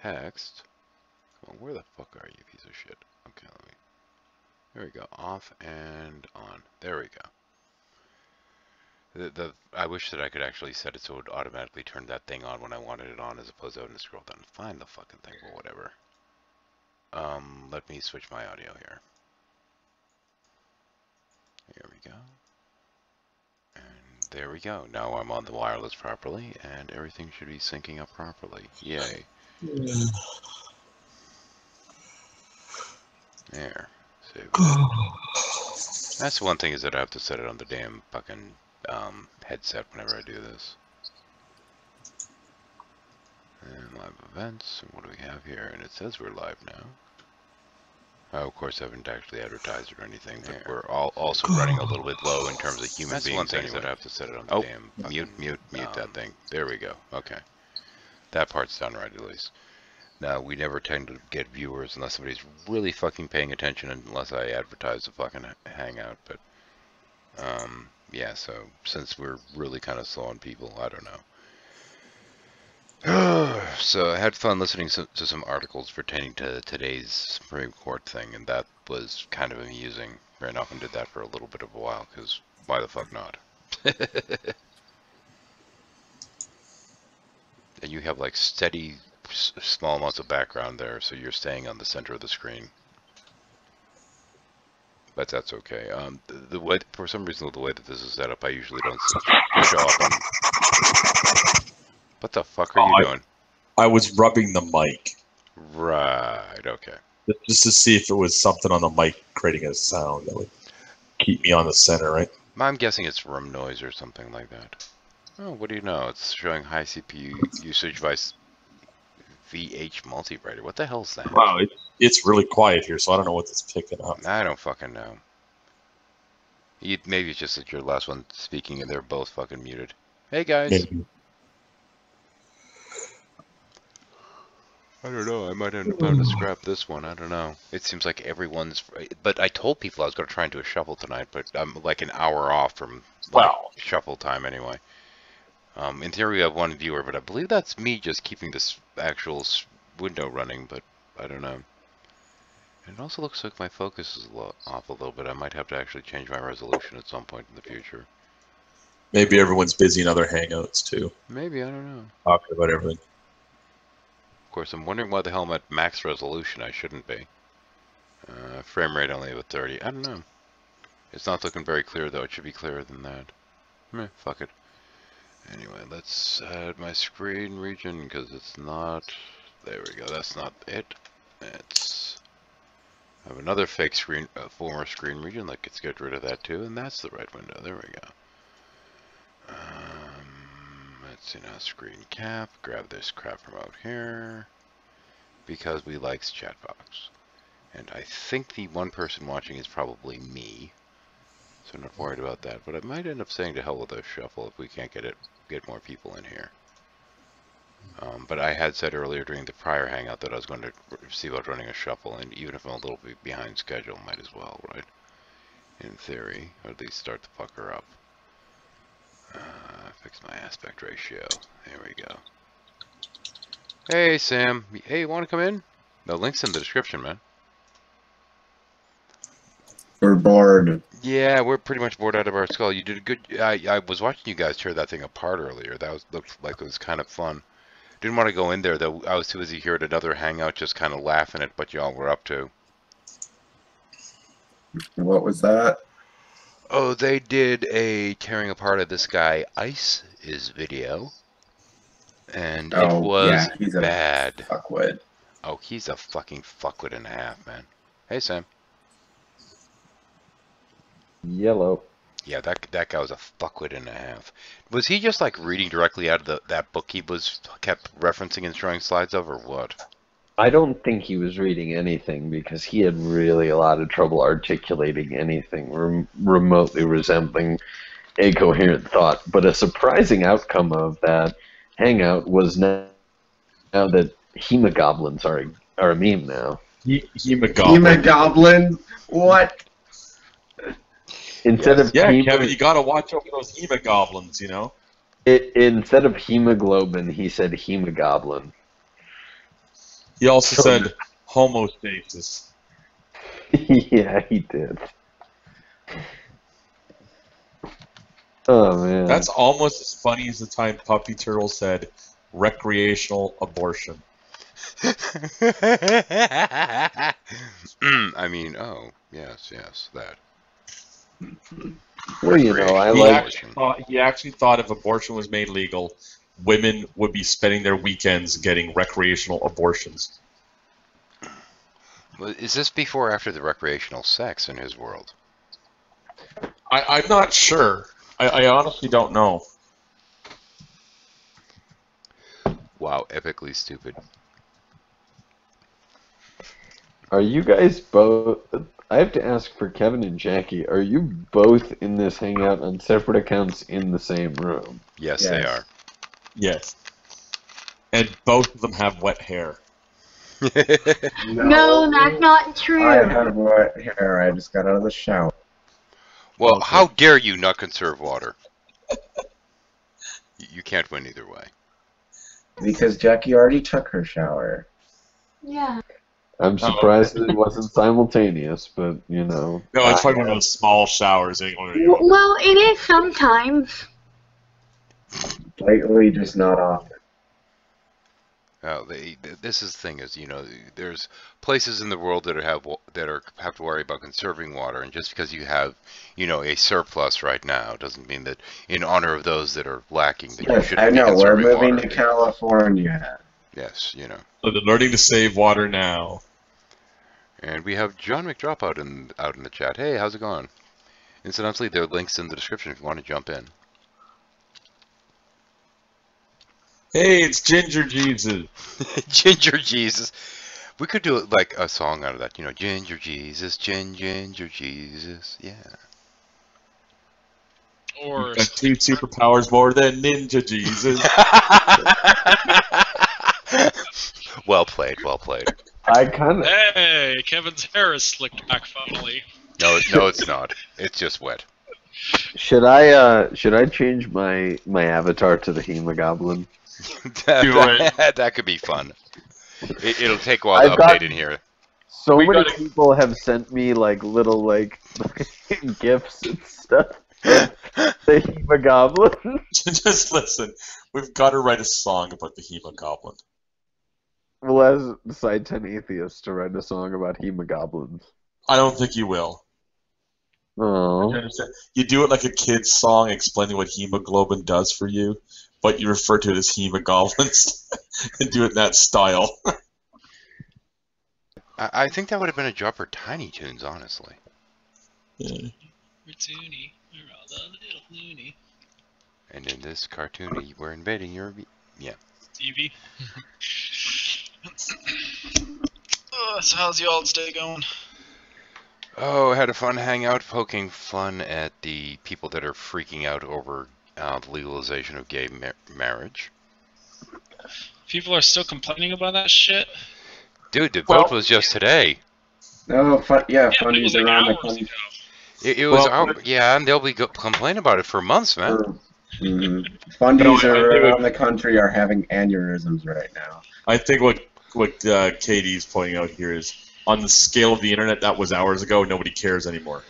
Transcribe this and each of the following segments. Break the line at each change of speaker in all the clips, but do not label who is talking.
text. Well, where the fuck are you, piece of shit? Okay, let me. There we go. Off and on. There we go. I wish that I could actually set it so it would automatically turn that thing on when I wanted it on, as opposed to having to scroll down and find the fucking thing. But whatever. Let me switch my audio here. Here we go. And there we go. Now I'm on the wireless properly, and everything should be syncing up properly. Yay. There. Save it. That's one thing, is that I have to set it on the damn fucking headset whenever I do this. And live events. And what do we have here? And it says we're live now. Of course, I haven't actually advertised or anything, but there. We're also running a little bit low in terms of human beings. That's one thing, anyway. That I have to set it on the damn mute that thing. There we go. Okay. That part's done right, at least. Now, we never tend to get viewers unless somebody's really fucking paying attention, unless I advertise the fucking hangout, but yeah, so since we're really kind of slow on people, I don't know. So I had fun listening to some articles pertaining to today's Supreme Court thing, and that was kind of amusing. Ran off and did that for a little bit of a while, because why the fuck not? And you have like steady, small amounts of background there, so you're staying on the center of the screen. But that's okay. The way, for some reason, the way that this is set up, I usually don't show up on... What the fuck are you doing?
I was rubbing the mic.
Right, okay.
Just to see if it was something on the mic creating a sound that would keep me on the center, right?
I'm guessing it's room noise or something like that. Oh, what do you know? It's showing high CPU usage by VH Multiwriter. What the hell's that?
Wow, it's really quiet here, so I don't know what it's picking up.
I don't fucking know. Maybe it's just that you're the last one speaking and they're both fucking muted. Hey, guys.
Maybe.
I don't know. I might end up having to scrap this one. I don't know. It seems like everyone's... But I told people I was going to try and do a shuffle tonight, but I'm like an hour off from shuffle time anyway. In theory, we have one viewer, but I believe that's me just keeping this actual window running, but I don't know. And it also looks like my focus is off a little bit. I might have to actually change my resolution at some point in the future.
Maybe everyone's busy in other hangouts, too.
Maybe, I don't know.
Talking about everything.
Of course, I'm wondering why the hell I'm at max resolution. I shouldn't be. Frame rate only with 30. I don't know. It's not looking very clear, though. It should be clearer than that. Meh, fuck it. Anyway, let's add my screen region, because it's not... There we go. That's not it. Let's have another fake screen, former screen region. Let's get rid of that, too. And that's the right window. There we go. Let's see now, screen cap, grab this crap from out here, because we likes Chatbox. And I think the one person watching is probably me, so I'm not worried about that, but I might end up saying to hell with a shuffle if we can't get more people in here. But I had said earlier during the prior hangout that I was going to see about running a shuffle, and even if I'm a little bit behind schedule, might as well, right? In theory, or at least start the fucker up. Fix my aspect ratio. There we go. Hey, Sam. Hey, you want to come in? The link's in the description, man.
We're bored.
Yeah, we're pretty much bored out of our skull. You did a good... I was watching you guys tear that thing apart earlier. That looked like it was kind of fun. Didn't want to go in there, though. I was too busy here at another hangout just kind of laughing at what y'all were up to.
What was that?
Oh, they did a tearing apart of this guy Ice's video, and it was
he's
bad.
A fuckwit.
Oh, he's a fucking fuckwit and a half, man. Hey, Sam.
Yellow.
Yeah, that guy was a fuckwit and a half. Was he just like reading directly out of that book he kept referencing and showing slides of, or what?
I don't think he was reading anything, because he had really a lot of trouble articulating anything remotely resembling a coherent thought. But a surprising outcome of that hangout was now that hemogoblins are a meme now.
Hemogoblin? What?
Instead of
Kevin, you gotta watch out for those hemogoblins, you know?
Instead of hemoglobin, he said hemogoblin.
He also said homostasis.
Yeah, he did. Oh man.
That's almost as funny as the time Puppy Turtle said recreational abortion.
I mean, oh, yes, that.
Well, you know, I
He
like.
actually thought if abortion was made legal, women would be spending their weekends getting recreational abortions.
Well, is this before or after the recreational sex in his world?
I'm not sure. I honestly don't know.
Wow, epically stupid.
Are you guys both? I have to ask for Kevin and Jackie. Are you both in this hangout on separate accounts in the same room?
Yes, they are.
Yes. And both of them have wet hair.
No, that's not true.
I have wet hair. I just got out of the shower.
Well,
Okay.
how dare you not conserve water? You can't win either way.
Because Jackie already took her shower.
Yeah.
I'm surprised that it wasn't simultaneous, but you know.
No, it's probably one of those small showers.
Well, it is sometimes.
Lately, just not often.
This is the thing is, you know, there's places in the world that have to worry about conserving water, and just because you have, you know, a surplus right now doesn't mean that in honor of those that are lacking that you
Yes,
shouldn't
I
be
know. We're
conserving
moving
water.
to California.
Yes, you know.
So they're learning to save water now.
And we have John McDrop out in the chat. Hey, how's it going? Incidentally, there are links in the description if you want to jump in.
Hey, it's Ginger Jesus.
Ginger Jesus. We could do like a song out of that, you know, Ginger Jesus, Ginger Jesus, yeah.
Or
Got 2 superpowers more than Ninja Jesus.
Well played, well played.
I kind of.
hey, Kevin's hair is slicked back finally.
No, it's not. It's just wet.
Should I change my avatar to the Hemogoblin?
That could be fun. It'll take a while to
I've
update
got-
in here.
So
We
many
gotta-
people have sent me like little like gifts and stuff. The Hemogoblin.
Just listen. We've got to write a song about the Hemogoblin.
We'll ask Side 10 Atheist to write a song about Hemogoblins.
I don't think you will.
Oh.
You do it like a kid's song explaining what hemoglobin does for you, but you refer to it as hemogoblins and do it in that style.
I think that would have been a job for Tiny Toons, honestly.
Yeah.
We're toony, we're all the little loony.
And in this cartoon, we're invading your... Yeah.
Stevie. So how's y'all's day going?
Oh, had a fun hangout poking fun at the people that are freaking out over the legalization of gay marriage.
People are still complaining about that shit?
Dude, the vote was just today.
No,
Yeah, but it
fundies
was like
around the
hours
country.
ago.
It was
Well,
out, yeah, and they'll be complaining about it for months, man.
Fundies
No, I think
around the country are having aneurysms right now.
I think what Katie's pointing out here is, on the scale of the internet, that was hours ago. Nobody cares anymore.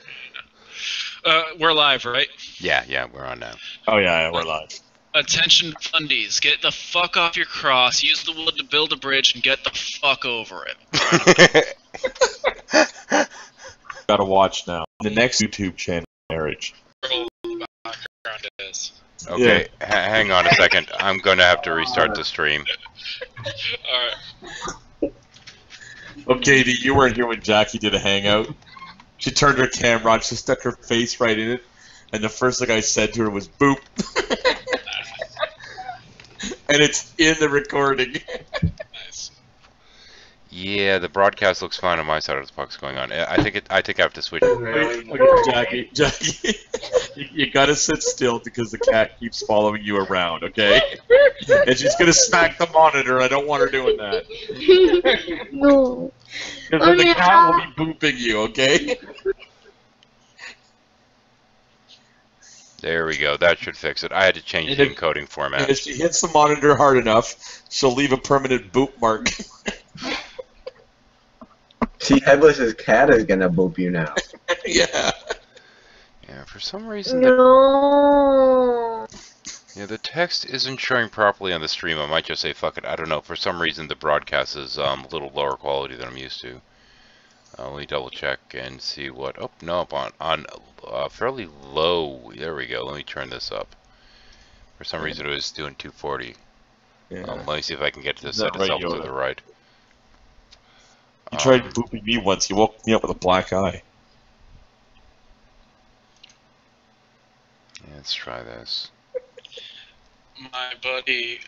We're live, right?
Yeah, we're on now.
Oh yeah, we're live.
Attention fundies, get the fuck off your cross, use the wood to build a bridge, and get the fuck over it.
Gotta watch now. The next YouTube channel, marriage.
Background is.
Okay, hang on a second. I'm gonna have to restart the stream.
Alright.
Oh, Katie, you weren't here when Jackie did a hangout. She turned her camera on, she stuck her face right in it, and the first thing I said to her was boop. And it's in the recording.
Nice.
Yeah, the broadcast looks fine on my side of the puck's going on. I think I have to switch.
Okay, Jackie, you gotta sit still because the cat keeps following you around, okay? And she's gonna smack the monitor. I don't want her doing that.
No.
Because then the cat will be booping you, okay?
There we go. That should fix it. I had to change the encoding format.
And if she hits the monitor hard enough, she'll leave a permanent boop mark.
See, Headless's cat is gonna boop you now.
Yeah.
Yeah, for some reason
No.
the text isn't showing properly on the stream. I might just say fuck it. I don't know. For some reason the broadcast is a little lower quality than I'm used to. Let me double check and see what. Oh no, on fairly low. There we go. Let me turn this up. For some reason it was doing 240.
Yeah.
Let me see if I can get to
Is
set
that right,
itself to
Yoda?
the right.
You tried booping me once. You woke me up with a black eye.
Let's try this.
My buddy,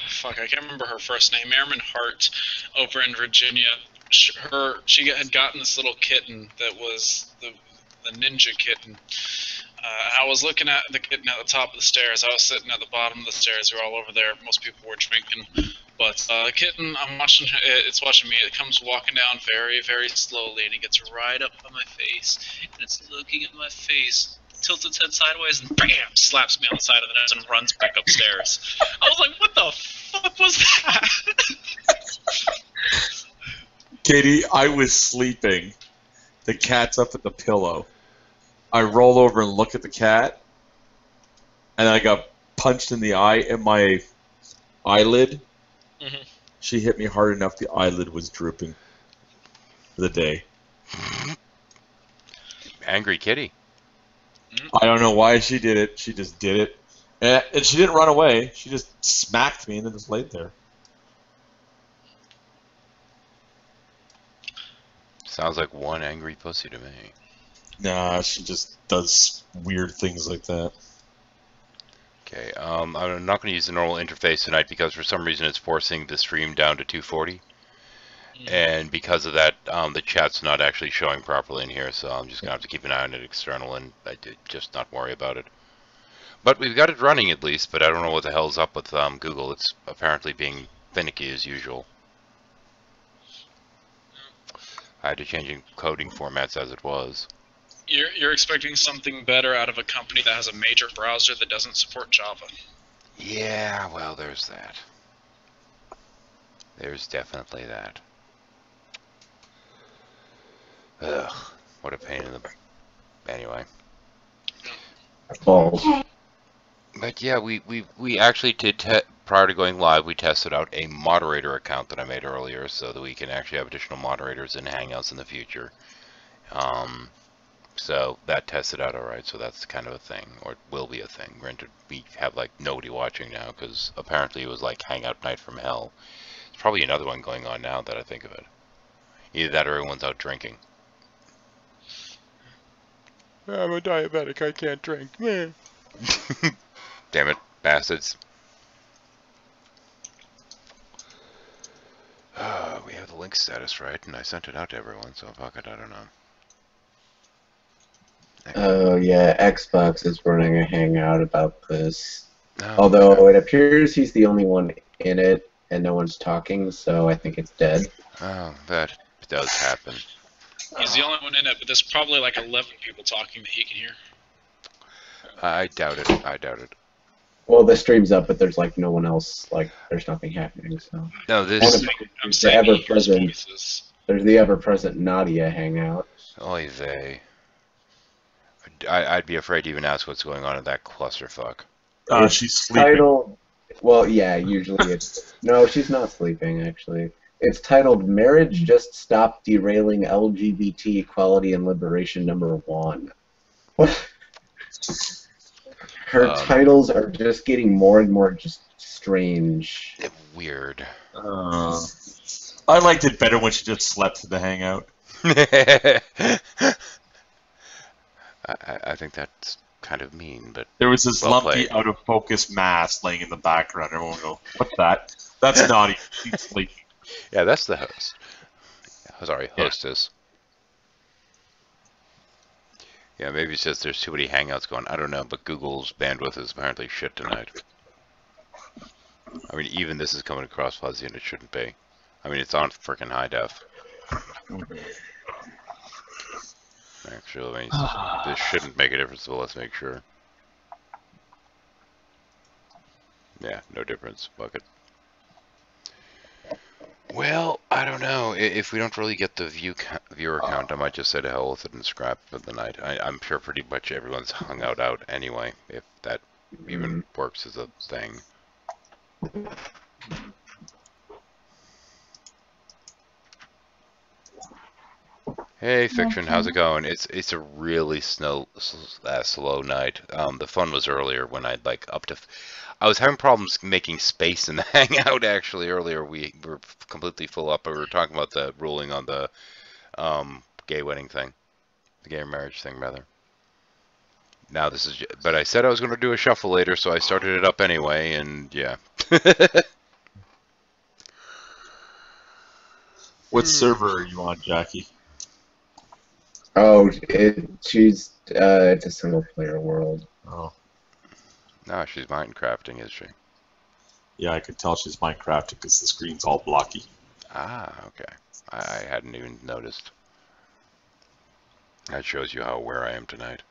fuck, I can't remember her first name, Ehrman Hart, over in Virginia. She had gotten this little kitten that was the ninja kitten. I was looking at the kitten at the top of the stairs. I was sitting at the bottom of the stairs. We were all over there. Most people were drinking. But the kitten, I'm watching it's watching me. It comes walking down very, very slowly, and it gets right up on my face. And it's looking at my face, tilts its head sideways, and bam! Slaps me on the side of the nose and runs back upstairs. I was like, what the fuck was that?
Katie, I was sleeping. The cat's up at the pillow. I roll over and look at the cat, and I got punched in the eye, and my eyelid, she hit me hard enough the eyelid was drooping for the day.
Angry kitty.
I don't know why she did it. She just did it. And she didn't run away. She just smacked me and then just laid there.
Sounds like one angry pussy to me.
Nah, she just does weird things like that.
Okay, I'm not going to use the normal interface tonight because for some reason it's forcing the stream down to 240. And because of that, the chat's not actually showing properly in here, so I'm just going to have to keep an eye on it external and just not worry about it. But we've got it running at least, but I don't know what the hell's up with Google. It's apparently being finicky as usual. I had to change encoding formats as it was.
You're expecting something better out of a company that has a major browser that doesn't support Java.
Yeah, well, there's that. There's definitely that. Ugh, what a pain in the... Anyway.
Balls.
But yeah, we actually did, prior to going live, we tested out a moderator account that I made earlier so that we can actually have additional moderators in Hangouts in the future. So that tested out alright, so that's kind of a thing, or it will be a thing. Granted, we have like nobody watching now, because apparently it was like Hangout Night from Hell. There's probably another one going on now that I think of it. Either that or everyone's out drinking. I'm a diabetic, I can't drink. Damn it, bastards. We have the link status right, and I sent it out to everyone, so fuck it, I don't know.
Oh yeah, Xbox is running a hangout about this.
Oh,
Although it appears he's the only one in it and no one's talking, so I think it's dead.
oh, that does happen.
He's the only one in it, but there's probably like 11 people talking that he can hear.
I doubt it, I doubt it.
Well, the stream's up, but there's like no one else. Like, there's nothing happening. So
No, this...
I'm
the
saying he hears
ever-present.
voices.
There's the ever-present Nadia hangout.
Oy vey. I'd be afraid to even ask what's going on in that clusterfuck.
She's sleeping.
Titled. Well, yeah. Usually it's no. She's not sleeping. Actually, it's titled "Marriage Just Stop Derailing LGBT Equality and Liberation #1." What? Her titles are just getting more and more just strange.
Weird.
I liked it better when she just slept for the hangout.
I think that's kind of mean, but
There was this
well
lumpy,
played.
out of focus mass laying in the background. Everyone go, "What's that?" That's naughty. She's sleeping.
Yeah, that's the host. Sorry,
Yeah.
hostess. Yeah, maybe it's just there's too many hangouts going. I don't know, but Google's bandwidth is apparently shit tonight. I mean, even this is coming across fuzzy and it shouldn't be. I mean, it's on frickin' high def. Actually, this shouldn't make a difference, so let's make sure. Yeah, no difference. Fuck it. Well, I don't know. If we don't really get the viewer count, I might just say to hell with it and scrap for the night. I'm sure pretty much everyone's hung out anyway, if that even works as a thing. Hey, Fiction, how's it going? It's a really slow night. The fun was earlier when I'd like up to. I was having problems making space in the hangout actually earlier. We were completely full up. We were talking about the ruling on the gay wedding thing, the gay marriage thing rather. Now this is, but I said I was going to do a shuffle later, so I started it up anyway, and yeah.
What server are you on, Jackie?
Oh, it's a single player world.
Oh.
No, she's Minecrafting, is she?
Yeah, I could tell she's Minecrafting because the screen's all blocky.
Ah, okay. I hadn't even noticed. That shows you how aware I am tonight.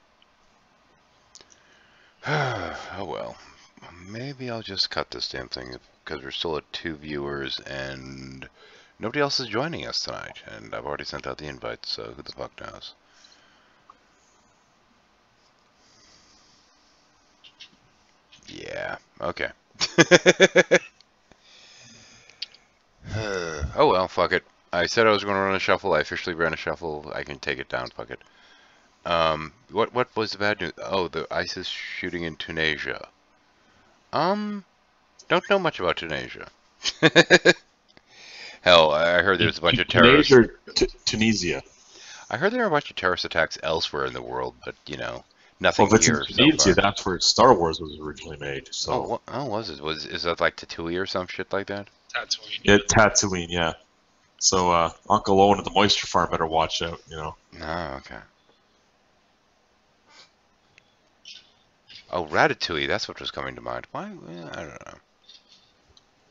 Oh well. Maybe I'll just cut this damn thing because we're still at 2 viewers and nobody else is joining us tonight. And I've already sent out the invites, so who the fuck knows? Yeah, okay. Oh well, fuck it. I said I was going to run a shuffle. I officially ran a shuffle. I can take it down, fuck it. What was the bad news? Oh, the ISIS shooting in Tunisia. Don't know much about Tunisia. Hell, I heard there's a bunch of terrorists.
Tunisia or Tunisia?
I heard there are a bunch of terrorist attacks elsewhere in the world, but you know, nothing
well, if
here.
It's in Tunisia,
so far.
that's where Star Wars was originally made. So.
Oh, was it? Is that like Tatooine or some shit like that?
Tatooine.
Yeah, Tatooine, yeah. So Uncle Owen at the Moisture Farm better watch out, you know.
Oh, okay. Oh, Ratatouille, that's what was coming to mind. Why? I don't know.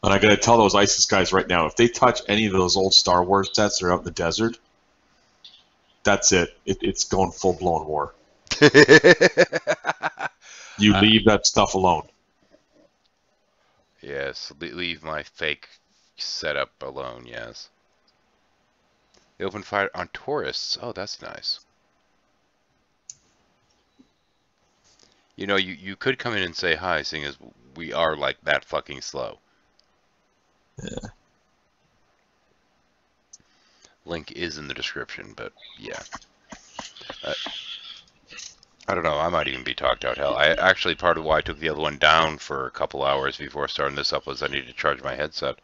And I gotta tell those ISIS guys right now, if they touch any of those old Star Wars sets that are out in the desert, that's it. It's going full-blown war. You leave that stuff alone.
Yes, leave my fake setup alone, yes. They opened fire on tourists. Oh, that's nice. You know, you could come in and say hi, seeing as we are like that fucking slow.
Yeah.
Link is in the description, but yeah. I don't know, I might even be talked out. Hell, actually, part of why I took the other one down for a couple hours before starting this up was I needed to charge my headset.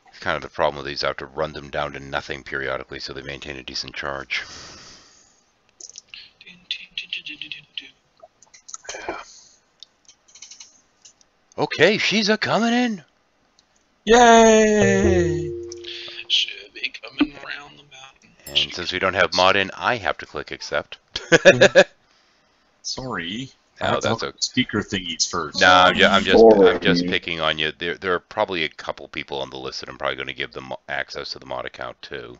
It's kind of the problem with these. I have to run them down to nothing periodically so they maintain a decent charge. Okay, she's a coming in.
Yay!
Should be coming around the mountain.
And since we don't have mod in, I have to click accept.
Sorry.
No, that's a
speaker thingies first.
No, I'm just picking on you. There are probably a couple people on the list that I'm probably going to give them access to the mod account too.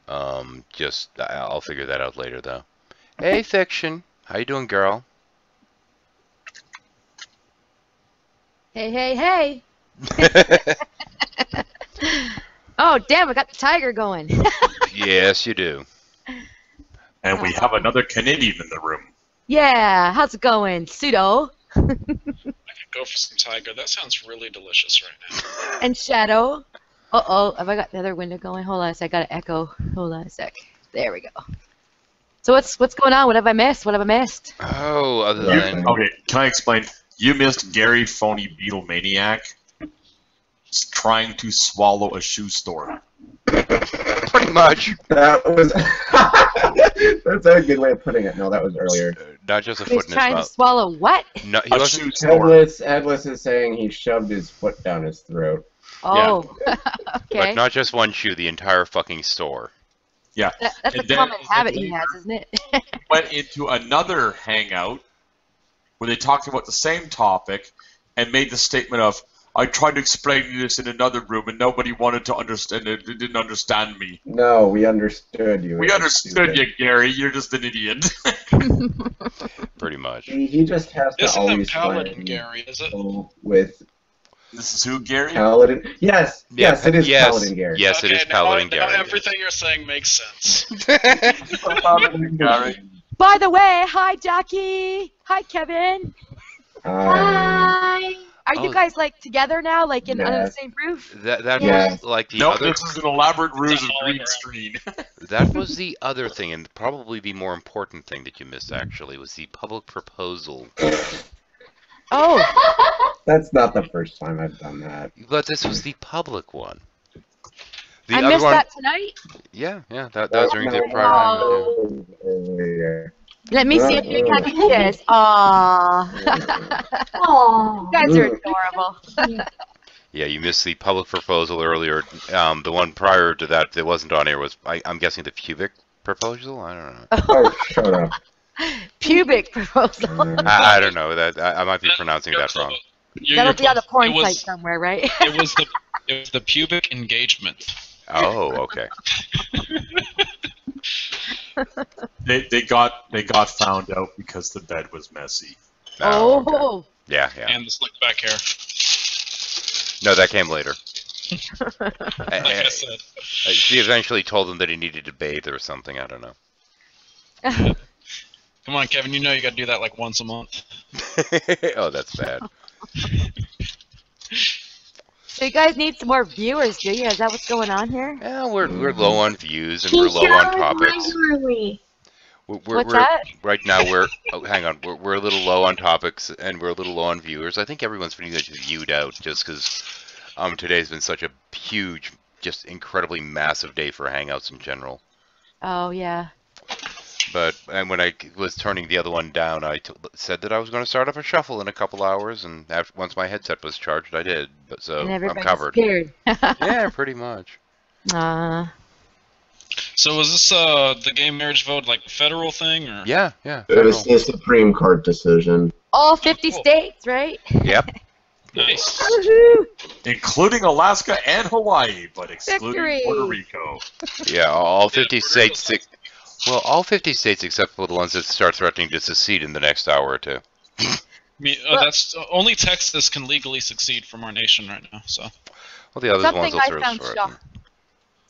I'll figure that out later though. Hey, Fiction, how you doing, girl?
Hey. Oh, damn, I got the tiger going.
Yes, you do.
And we have another Canadian in the room.
Yeah, how's it going? Pseudo.
I could go for some tiger. That sounds really delicious right now.
And Shadow. Uh-oh, have I got the other window going? Hold on a sec, I got an echo. Hold on a sec. There we go. So what's going on? What have I missed?
Oh, other than...
Okay, can I explain? You missed Gary Phony Beetle Maniac trying to swallow a shoe store.
Pretty much.
That was... That's a good way of putting it. No, that was earlier.
Not just a
He's
foot in his
trying to
mouth.
swallow what?
No, he
A
wasn't.
shoe store.
Headless is saying he shoved his foot down his throat.
Oh,
But
okay.
not just one shoe, the entire fucking store.
Yeah.
That's a
And then-
common habit
and
he
then-
has, isn't it?
Went into another hangout where they talked about the same topic and made the statement of, I tried to explain this in another room and nobody wanted to understand it. They didn't understand me.
No, we understood you.
We understood you, Gary. You're just an idiot.
Pretty much.
He just has to
Isn't that
always
Paladin,
find
Gary, is it?
people with
This is who, Gary?
Paladin. Yes,
Yeah,
yes, it is
yes,
Paladin Gary.
Yes, it is Paladin
now
Gary.
everything you're saying makes sense.
Paladin Gary.
By the way, hi Jackie. Hi Kevin.
Hi.
Are you guys like together now, like under the
Yes.
same roof?
That
Yeah.
was like the
Nope,
other.
this is an elaborate ruse of
It's a
green
hologram.
screen.
That was the other thing, and probably the more important thing that you missed. Actually, was the public proposal.
Oh,
That's not the first time I've done that.
But this was the public one. The
I
other
missed
one,
that tonight.
yeah, that was during the prior
Oh.
Earlier.
Let me see if you can have a kiss. Aww. You guys are adorable.
Yeah, you missed the public proposal earlier. The one prior to that that wasn't on air was, I'm guessing, the pubic proposal? I don't know.
Oh, shut up.
Pubic proposal.
I don't know. I might be pronouncing
You're
that wrong.
close. You're
That'll be on a
close.
porn
It was-
site somewhere, right?
It was the pubic engagement.
Oh, okay.
They got found out because the bed was messy.
Oh, okay.
Oh.
Yeah.
And the slick back hair.
No, that came later.
Like I said.
She eventually told him that he needed to bathe or something. I don't know.
Come on, Kevin. You know you got to do that like once a month.
Oh, that's bad.
So you guys need some more viewers, do you? Is that what's going on here?
Yeah, we're low on views and we're low on topics.
What's that?
Right now hang on, we're a little low on topics and we're a little low on viewers. I think everyone's pretty much viewed out just because today's been such a huge, just incredibly massive day for Hangouts in general.
Oh, yeah.
And when I was turning the other one down, I said that I was going to start up a shuffle in a couple hours, and once my headset was charged, I did. So
And
I'm
everybody
covered.
disappeared.
Yeah, pretty much.
So was this the gay marriage vote like a federal thing or?
Yeah.
It was the Supreme Court decision.
All 50 states, right?
Yep.
Nice.
Woohoo!
Including Alaska and Hawaii, but excluding
Victory!
Puerto Rico.
Yeah, all 50
Puerto
states.
Rico's
Well, all 50 states except for the ones that start threatening to secede in the next hour or two.
That's only Texas can legally succeed from our nation right now. So
Well, the other
Something
ones will
I
throw
found
for it.
shock-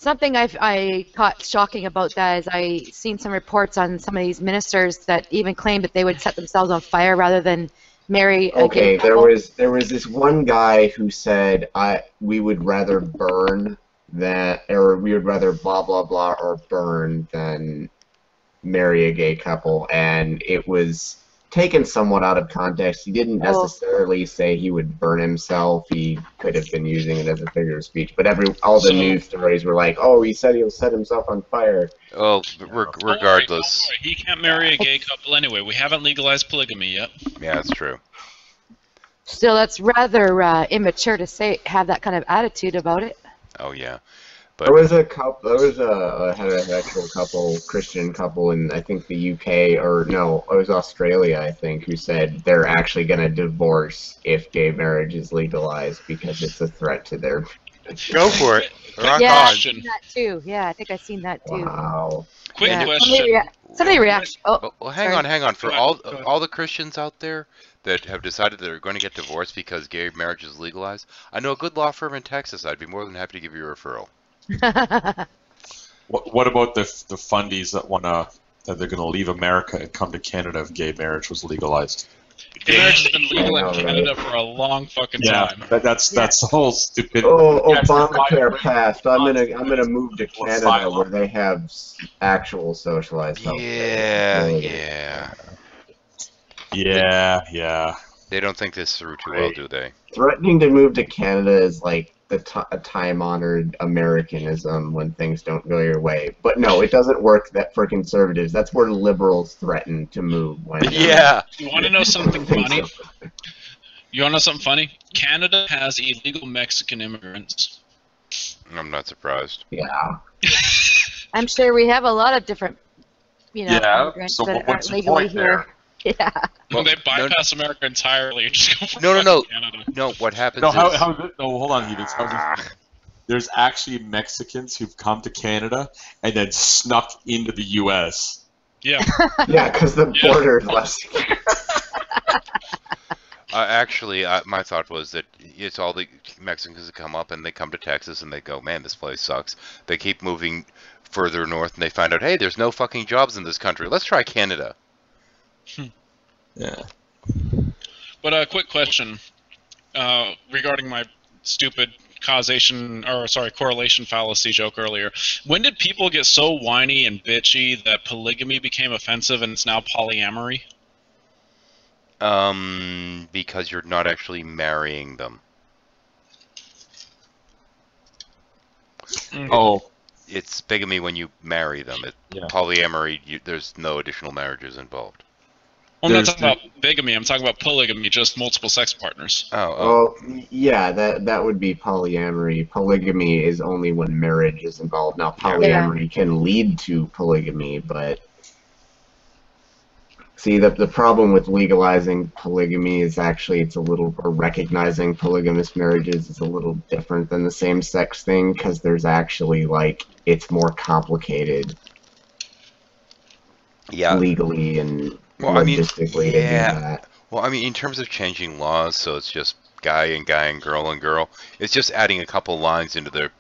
Something I caught shocking about that is I seen some reports on some of these ministers that even claimed that they would set themselves on fire rather than marry a
Okay,
gay couple.
there was this one guy who said we would rather burn than, or we would rather blah blah blah or burn than marry a gay couple, and it was taken somewhat out of context. He didn't necessarily say he would burn himself. He could have been using it as a figure of speech, but all the news stories were like, "Oh, he said he'll set himself on fire."
Oh,
Don't worry,
regardless.
he can't marry a gay couple anyway. We haven't legalized polygamy yet.
Yeah, that's true.
Still, that's rather immature to have that kind of attitude about it.
Oh, yeah.
There was a couple. There was a heterosexual couple, Christian couple in I think the UK, or no, it was Australia, I think, who said they're actually going to divorce if gay marriage is legalized because it's a threat to their.
Go for it. Rock
Yeah,
on.
I've seen that too. Yeah, I think I've seen that too.
Wow.
Quick
Yeah.
question.
Somebody reaction. Oh,
Well, hang
sorry.
on. For
Go ahead.
all the Christians out there that have decided they're going to get divorced because gay marriage is legalized, I know a good law firm in Texas. I'd be more than happy to give you a referral.
What about the fundies that they're going to leave America and come to Canada if gay marriage was legalized?
Gay marriage has been legal
I
in
know,
Canada for a long fucking
Yeah,
time.
that's the whole stupid.
Oh,
Yes,
Obamacare passed. I'm gonna move to Canada
Asylum.
where they have actual socialized health.
Yeah.
Yeah.
They don't think this through too well, do they?
Threatening to move to Canada is like a time-honored Americanism when things don't go your way. But no, it doesn't work that for conservatives. That's where liberals threaten to move. When,
Yeah.
You want to know something funny? You want to know something funny? Canada has illegal Mexican immigrants.
I'm not surprised.
Yeah.
I'm sure we have a lot of different,
Yeah,
immigrants
so
that aren't
what's the
legally
point
here.
there?
Yeah.
Well,
They bypass America entirely and just go for
No.
fucking Canada.
No, what happens
No,
is...
how is it? No, hold on, Edith. There's actually Mexicans who've come to Canada and then snuck into the U.S.
Yeah.
Yeah, because the
Yeah.
border is less.
Actually, my thought was that it's all the Mexicans that come up and they come to Texas and they go, man, this place sucks. They keep moving further north and they find out, hey, there's no fucking jobs in this country. Let's try Canada.
Yeah.
But a quick question regarding my stupid correlation fallacy joke earlier. When did people get so whiny and bitchy that polygamy became offensive and it's now polyamory?
Because you're not actually marrying them.
Oh.
It's bigamy when you marry them. Polyamory, there's no additional marriages involved.
I'm not talking about bigamy, I'm talking about polygamy, just multiple sex partners.
Well, yeah, that would be polyamory. Polygamy is only when marriage is involved. Now, polyamory can lead to polygamy, but... See, the problem with legalizing polygamy is actually or recognizing polygamous marriages is a little different than the same-sex thing, because there's actually, it's more complicated legally and logistically to do that.
Well, I mean, in terms of changing laws, so it's just guy and girl, it's just adding a couple lines into their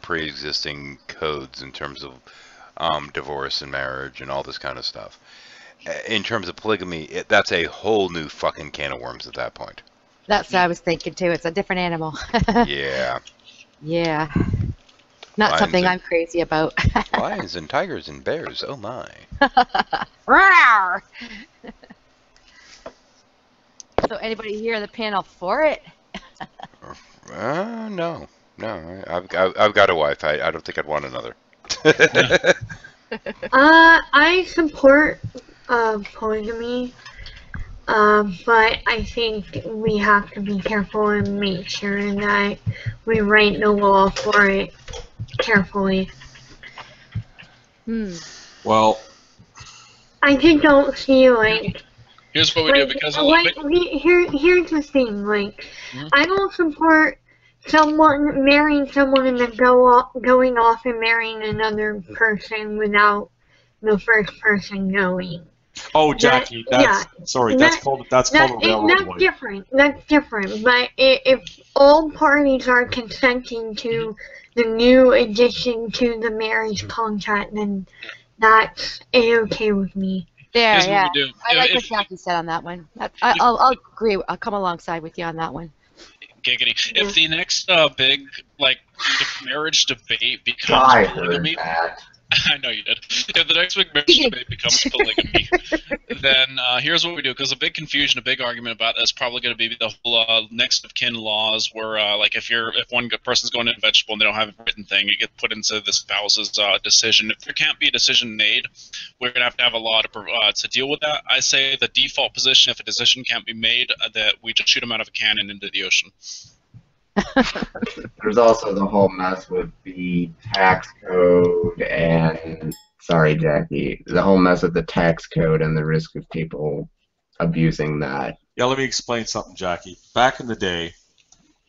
pre-existing codes in terms of divorce and marriage and all this kind of stuff. In terms of polygamy, that's a whole new fucking can of worms at that point.
That's what I was thinking too. It's a different animal.
Yeah.
Yeah. Not something I'm crazy about.
Lions and tigers and bears, oh my.
Rawr! So anybody here on the panel for it?
No. I've got a wife. I don't think I'd want another.
I support polygamy, but I think we have to be careful and make sure that we write the law for it carefully.
Well,
I just don't see
here's what we do because
here's the thing, I don't support someone marrying someone and then going off and marrying another person without the first person knowing.
Oh, Jackie, that's called a railroad wife.
That's different. But if all parties are consenting to the new addition to the marriage contract, then that's okay with me.
There, yeah. I like what Jackie said on that one. I'll agree. I'll come alongside with you on that one.
Giggity. If the next big marriage debate becomes polygamy, I know you did. If the next big marriage debate becomes polygamy, then here's what we do. Because a big confusion, a big argument about that is probably going to be the whole next of kin laws, where if one person's going into vegetable and they don't have a written thing, it gets put into the spouse's decision. If there can't be a decision made, we're going to have a law to deal with that. I say the default position, if a decision can't be made, that we just shoot them out of a cannon into the ocean.
There's also the whole mess with the tax code and, sorry, Jackie, the whole mess with the tax code and the risk of people abusing that.
Yeah, let me explain something, Jackie. Back in the day,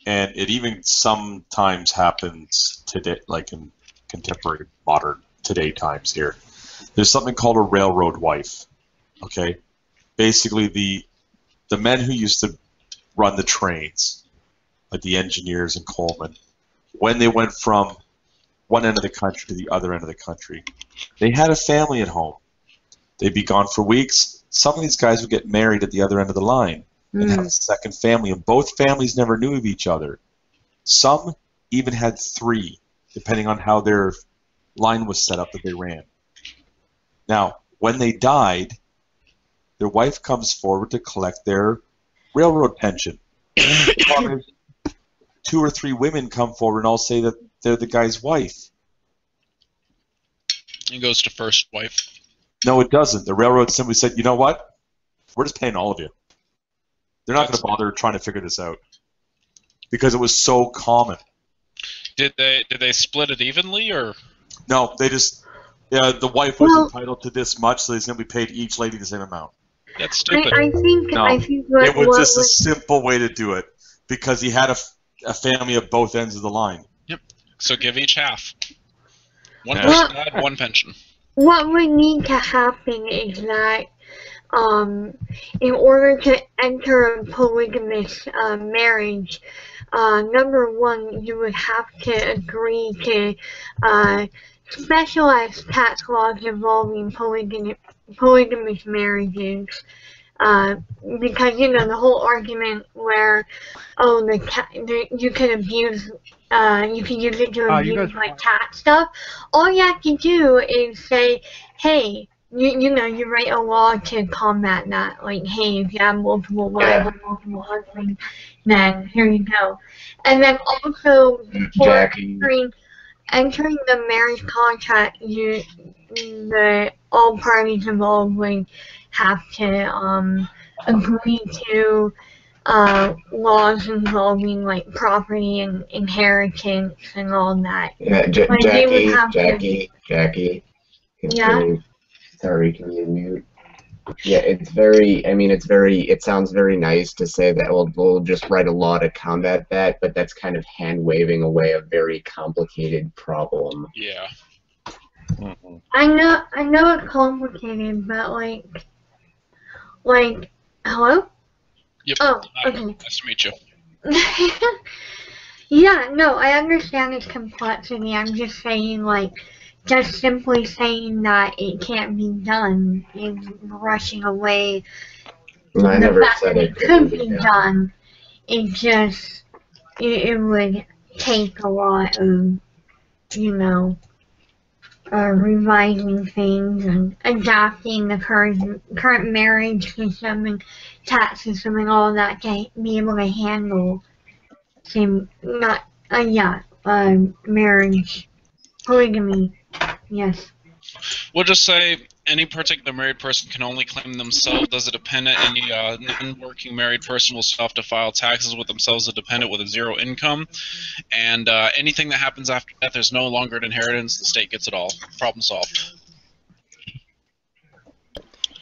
and it even sometimes happens today, like in contemporary, modern, today times here, there's something called a railroad wife, okay? Basically, the men who used to run the trains, like the engineers in Coleman, when they went from one end of the country to the other end of the country, they had a family at home. They'd be gone for weeks. Some of these guys would get married at the other end of the line and have a second family, and both families never knew of each other. Some even had 3, depending on how their line was set up that they ran. Now, when they died, their wife comes forward to collect their railroad pension. 2 or 3 women come forward and all say that they're the guy's wife.
It goes to first wife.
No, it doesn't. The railroad simply said, you know what? We're just paying all of you. They're not going to bother trying to figure this out because it was so common.
Did they split it evenly or?
No, they just the wife was entitled to this much, so he's going to be paid each lady the same amount.
That's stupid.
I think
it was just a simple way to do it because he had a family at both ends of the line.
Yep. So give each half. One person died, one pension.
What would need to happen is that in order to enter a polygamous marriage, number one, you would have to agree to specialized tax laws involving polygamous marriages. Because, you know, the whole argument where, oh, you can abuse, you can use it to abuse, like, tax stuff. All you have to do is say, hey, you know, you write a law to combat that. Like, hey, if you have multiple wives or multiple husbands, then here you go. And then also, for entering the marriage contract, all parties involved would have to agree to laws involving, like, property and inheritance and all that.
Yeah, Jackie.
Yeah.
Sorry, can you mute? Yeah, it sounds very nice to say that we'll just write a law to combat that, but that's kind of hand-waving away a very complicated problem.
Yeah.
Mm-hmm.
I know it's complicated, but like, hello?
Yep.
Oh, okay.
Nice to meet you.
Yeah, no, I understand its complexity. I'm just saying, like, just simply saying that it can't be done is rushing away
I
the
never
fact
said
that
it
it could be done. It just, it would take a lot of, you know, revising things and adapting the current marriage system and tax system and all that to be able to handle marriage, polygamy, yes.
We'll just say any particular married person can only claim themselves as a dependent. Any non-working married person will still have to file taxes with themselves as a dependent with a zero income. And anything that happens after death, there's no longer an inheritance. The state gets it all. Problem solved.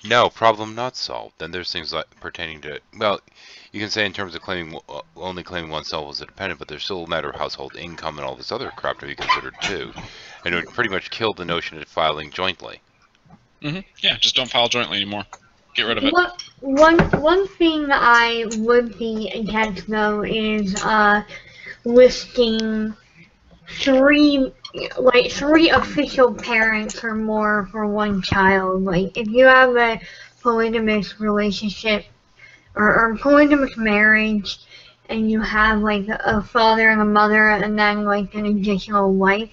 No, problem not solved. Then there's things like pertaining to, well, you can say in terms of only claiming oneself as a dependent, but there's still a matter of household income and all this other crap to be considered too. And it would pretty much kill the notion of filing jointly.
Mm-hmm. Yeah, just don't file jointly anymore. Get rid of it.
One thing I would be against, though, is listing three official parents or more for one child. Like, if you have a polygamous relationship or polygamous marriage, and you have, like, a father and a mother and then, like, an additional wife,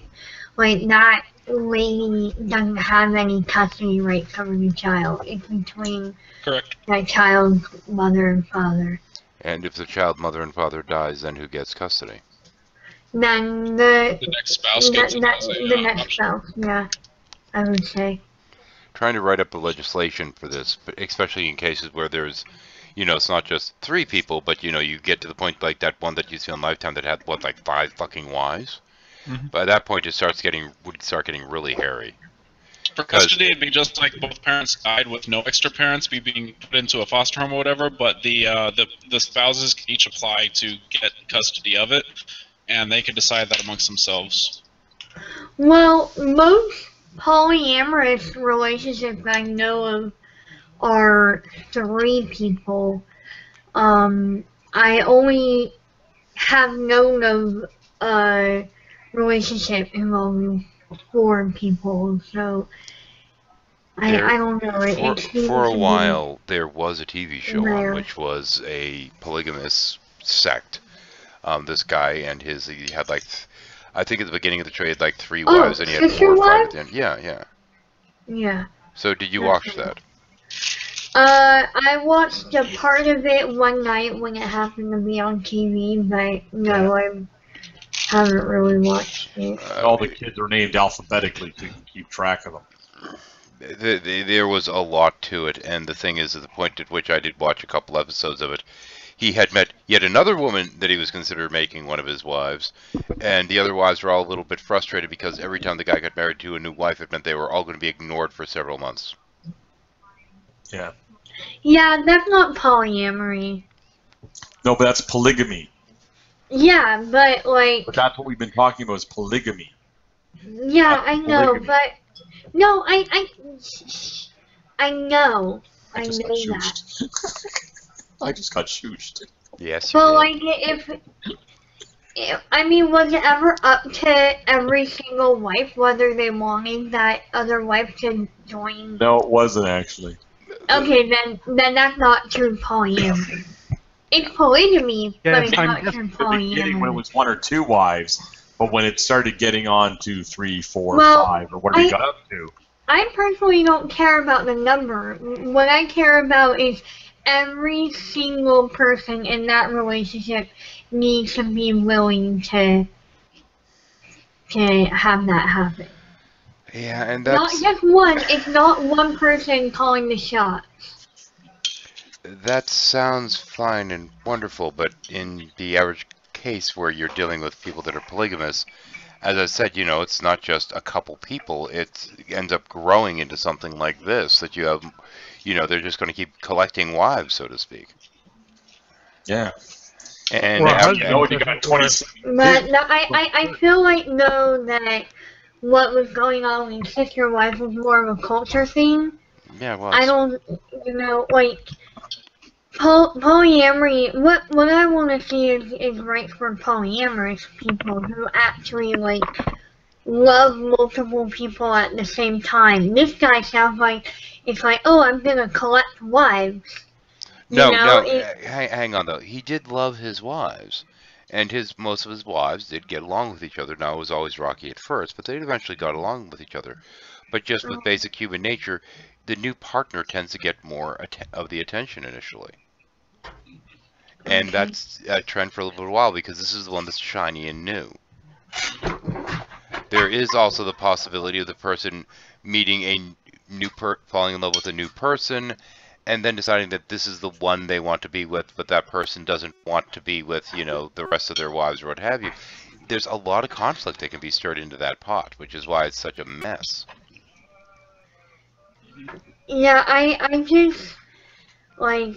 like, that lady doesn't have any custody rights over the child. It's between that child's mother and father.
And if the child, mother, and father dies, then who gets custody?
Then the
next spouse gets
the next spouse, yeah, I would say.
Trying to write up the legislation for this, but especially in cases where there's, you know, it's not just 3 people, but, you know, you get to the point like that one that you see on Lifetime that had, what, like 5 fucking wives? Mm-hmm. By that point, it would start getting really hairy.
For custody, it'd be just like both parents died with no extra parents being put into a foster home or whatever, but the spouses can each apply to get custody of it, and they can decide that amongst themselves.
Well, most polyamorous relationships I know of are 3 people. I only have known of relationship involving 4 people, so I don't know.
For a while, there was a TV show on which was a polygamous sect. This guy and he had like, I think at the beginning of the show he had like 3 wives and he had 4 or 5 at the end. Yeah.
Yeah.
So did you watch that?
I watched a part of it one night when it happened to be on TV, but no, I haven't really watched it.
All the kids are named alphabetically so you can keep track of them.
There was a lot to it, and the thing is, at the point at which I did watch a couple episodes of it, he had met yet another woman that he was considered making one of his wives, and the other wives were all a little bit frustrated because every time the guy got married to a new wife, it meant they were all going to be ignored for several months.
Yeah.
Yeah, that's not polyamory.
No, but that's polygamy.
Yeah, but like...
But that's what we've been talking about, is polygamy.
Yeah, I know, but... No, I know. I
just got
know that.
shooshed. I just got shooshed.
Yes, you
But
did.
like, if I mean, was it ever up to every single wife whether they wanted that other wife to join?
No, it wasn't actually.
Okay, then that's not true polyamory. It's polygamy, but
Yes,
it's
I'm
not
just
true
In the beginning, when it
polyamory.
was 1 or 2 wives, but when it started getting on to 3, 4,
Well,
5, or whatever it got up to.
I personally don't care about the number. What I care about is every single person in that relationship needs to be willing to have that happen.
Yeah, and
Not
that's
just one. It's not one person calling the shots.
that sounds fine and wonderful, but in the average case where you're dealing with people that are polygamous, as I said, it's not just a couple people. It ends up growing into something like this, that you have, they're just going to keep collecting wives, so to speak.
Yeah.
And
Or a
after-
husband.
You already got 27.
But no, I feel like that what was going on in Sister Wife was more of a culture thing.
yeah, well,
I don't, like polyamory. What I want to see is right for polyamorous people who actually like love multiple people at the same time. This guy sounds like it's like, oh, I'm gonna collect wives.
no,
It-
hang on though. He did love his wives, and most of his wives did get along with each other. Now it was always rocky at first, but they eventually got along with each other. But just with basic human nature, the new partner tends to get more of the attention initially. And that's a trend for a little while because this is the one that's shiny and new. There is also the possibility of the person meeting a falling in love with a new person, and then deciding that this is the one they want to be with, but that person doesn't want to be with, the rest of their wives or what have you. There's a lot of conflict that can be stirred into that pot, which is why it's such a mess.
Yeah, I just like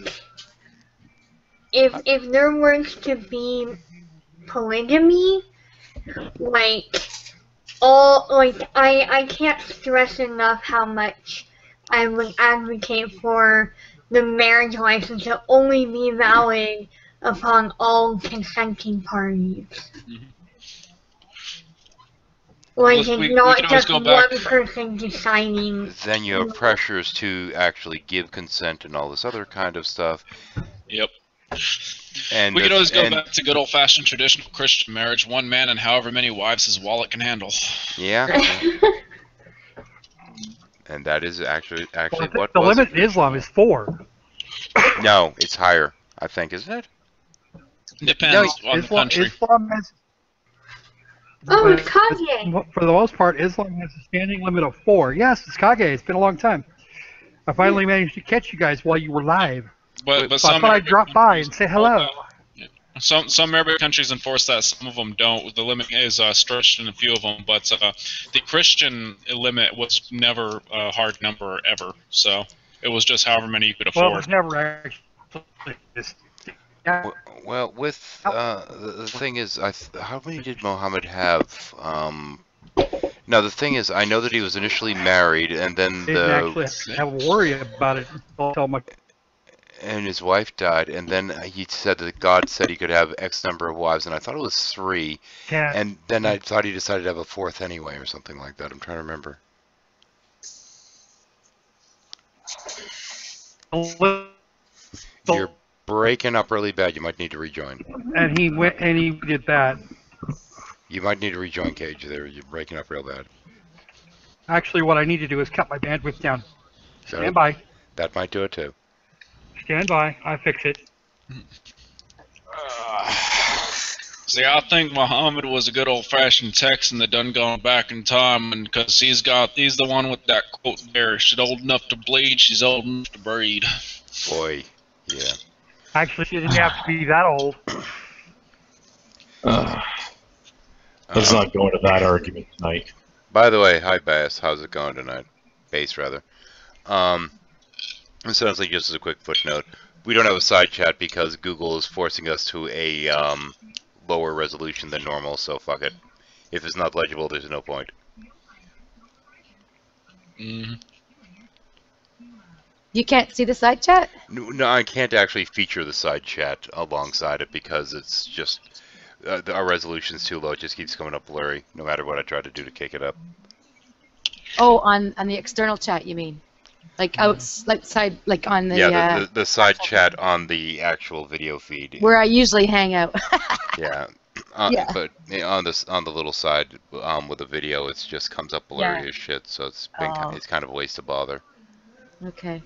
if there was to be polygamy, I can't stress enough how much I would advocate for the marriage license to only be valid upon all consenting parties. Like,
We
it's not
can always
just
go back.
one person deciding.
Then you have pressures to actually give consent and all this other kind of stuff.
Yep.
And
We could always go
and-
back to good old-fashioned traditional Christian marriage: one man and however many wives his wallet can handle.
Yeah. And that is actually
Well,
what
the
was
limit in Islam is 4.
No, it's higher, I think, isn't it?
Depends on the country.
Islam has,
Oh, it's
but
Kanye.
for the most part, Islam has a standing limit of 4. Yes, it's Kage. It's been a long time. I finally managed to catch you guys while you were live.
But
So I
some
thought I'd drop by and say hello.
Some Arabic countries enforce that. Some of them don't. The limit is stretched in a few of them, but the Christian limit was never a hard number ever. So it was just however many you could
Well, it
afford.
was never actually this. Yeah,
Well, with the thing is, how many did Muhammad have? No, the thing is, I know that he was initially married, and then
didn't actually have to worry about it until my
and his wife died, and then he said that God said he could have X number of wives, and I thought it was 3,
cat.
and then I thought he decided to have a 4th anyway, or something like that. I'm trying to remember. You're breaking up really bad. You might need to rejoin.
And he went and he did that.
You might need to rejoin, Cage. There, you're breaking up real bad.
Actually, what I need to do is cut my bandwidth down.
So
Stand by.
that might do it too.
Stand by. I fix it.
See, I think Muhammad was a good old-fashioned Texan that done gone back in time, and because he's the one with that quote there. She's old enough to bleed. She's old enough to breed.
Boy, yeah.
Actually, she didn't have to be that old.
Let's not go into that argument tonight.
By the way, hi Bass. How's it going tonight? Bass, rather. It sounds like just as a quick footnote, we don't have a side chat because Google is forcing us to a lower resolution than normal, so fuck it. If it's not legible, there's no point.
Mm-hmm.
You can't see the side chat?
No, I can't actually feature the side chat alongside it because it's just our resolution's too low. It just keeps coming up blurry, no matter what I try to do to kick it up.
Oh, on the external chat, you mean? Like outside, like on the
Yeah, the side chat on the actual video feed.
where I usually hang out.
Yeah.
Yeah.
But on the little side with the video, it just comes up blurry as shit. So it's kind of a waste of bother.
Okay.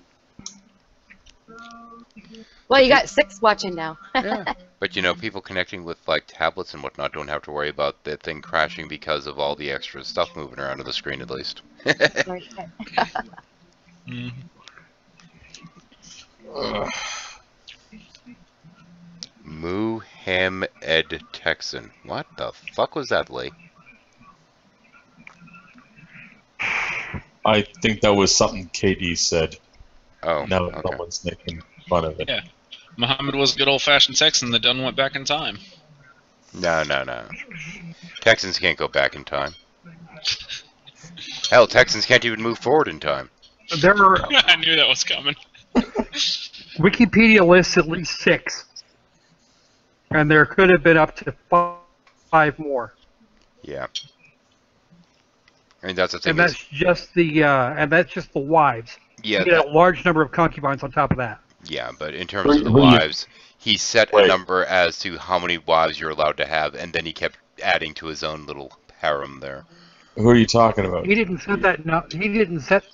Well, you got 6 watching now.
Yeah. But you know, people connecting with like tablets and whatnot don't have to worry about the thing crashing because of all the extra stuff moving around on the screen, at least. Muhammad Texan. What the fuck was that, Lee?
I think that was something KD said.
Oh,
Now
okay.
someone's making fun of it.
Yeah. Muhammad was a good old-fashioned Texan that done went back in time.
No. Texans can't go back in time. Hell, Texans can't even move forward in time.
There are
I knew that was coming.
Wikipedia lists at least 6, and there could have been up to 5 more.
Yeah. I mean, that's the thing.
And that's just the wives.
Yeah.
You get a large number of concubines on top of that.
Yeah, but in terms of the wives, he set a number as to how many wives you're allowed to have, and then he kept adding to his own little harem there.
Who are you talking about?
He didn't set that. No, he didn't set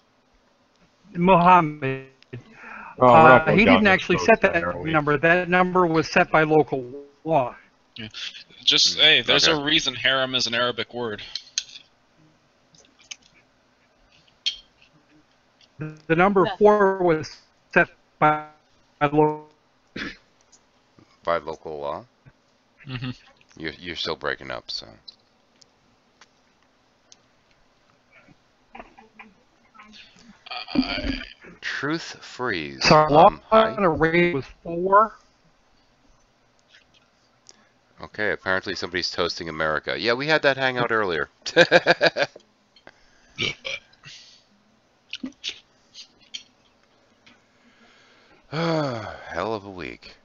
Muhammad. He didn't actually set that number. That number was set by local law.
Yeah. Just, hey, there's
Okay.
a reason harem is an Arabic word.
The number 4 was set by local.
By local law?
Mm-hmm.
You're still breaking up, so. Truth freeze.
So law
Hi.
on a rate was 4.
Okay, apparently somebody's toasting America. Yeah, we had that hangout earlier. Hell of a week.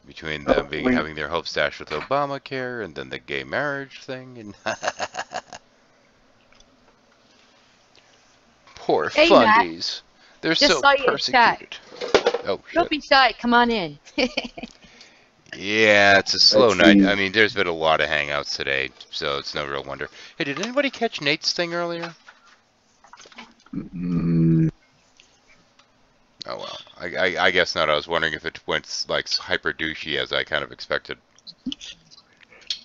Between them having their hopes dashed with Obamacare and then the gay marriage thing and poor
Hey, Matt.
fundies. They're
Just
so
saw you in
persecuted. Oh
Don't
shit.
be shy. Come on in.
Yeah, it's a slow
Let's
night.
see.
I mean, there's been a lot of hangouts today, so it's no real wonder. Hey, did anybody catch Nate's thing earlier?
Mm,
Oh well, I guess not. I was wondering if it went like hyper douchey as I kind of expected.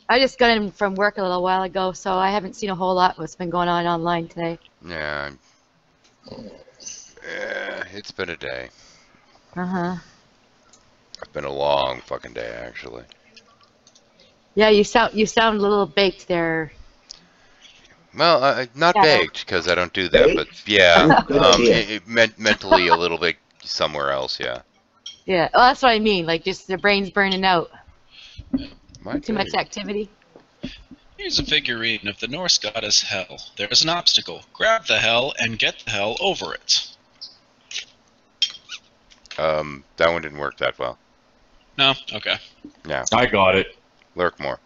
I just got in from work a little while ago, so I haven't seen a whole lot what's been going on online today.
Yeah. It's been a day.
Uh-huh.
It's been a long fucking day, actually.
Yeah, you sound a little baked there.
Well, not
Yeah.
baked, because I don't do that, but yeah,
Good idea.
mentally a little bit somewhere else, yeah.
Yeah, well, that's what I mean. Like, just the brain's burning out.
Might
Too
be.
much activity.
Here's a figurine of the Norse goddess Hel. There's an obstacle. Grab the hell and get the hell over it.
That one didn't work that well.
No? Okay.
Yeah,
I got it.
lurk more.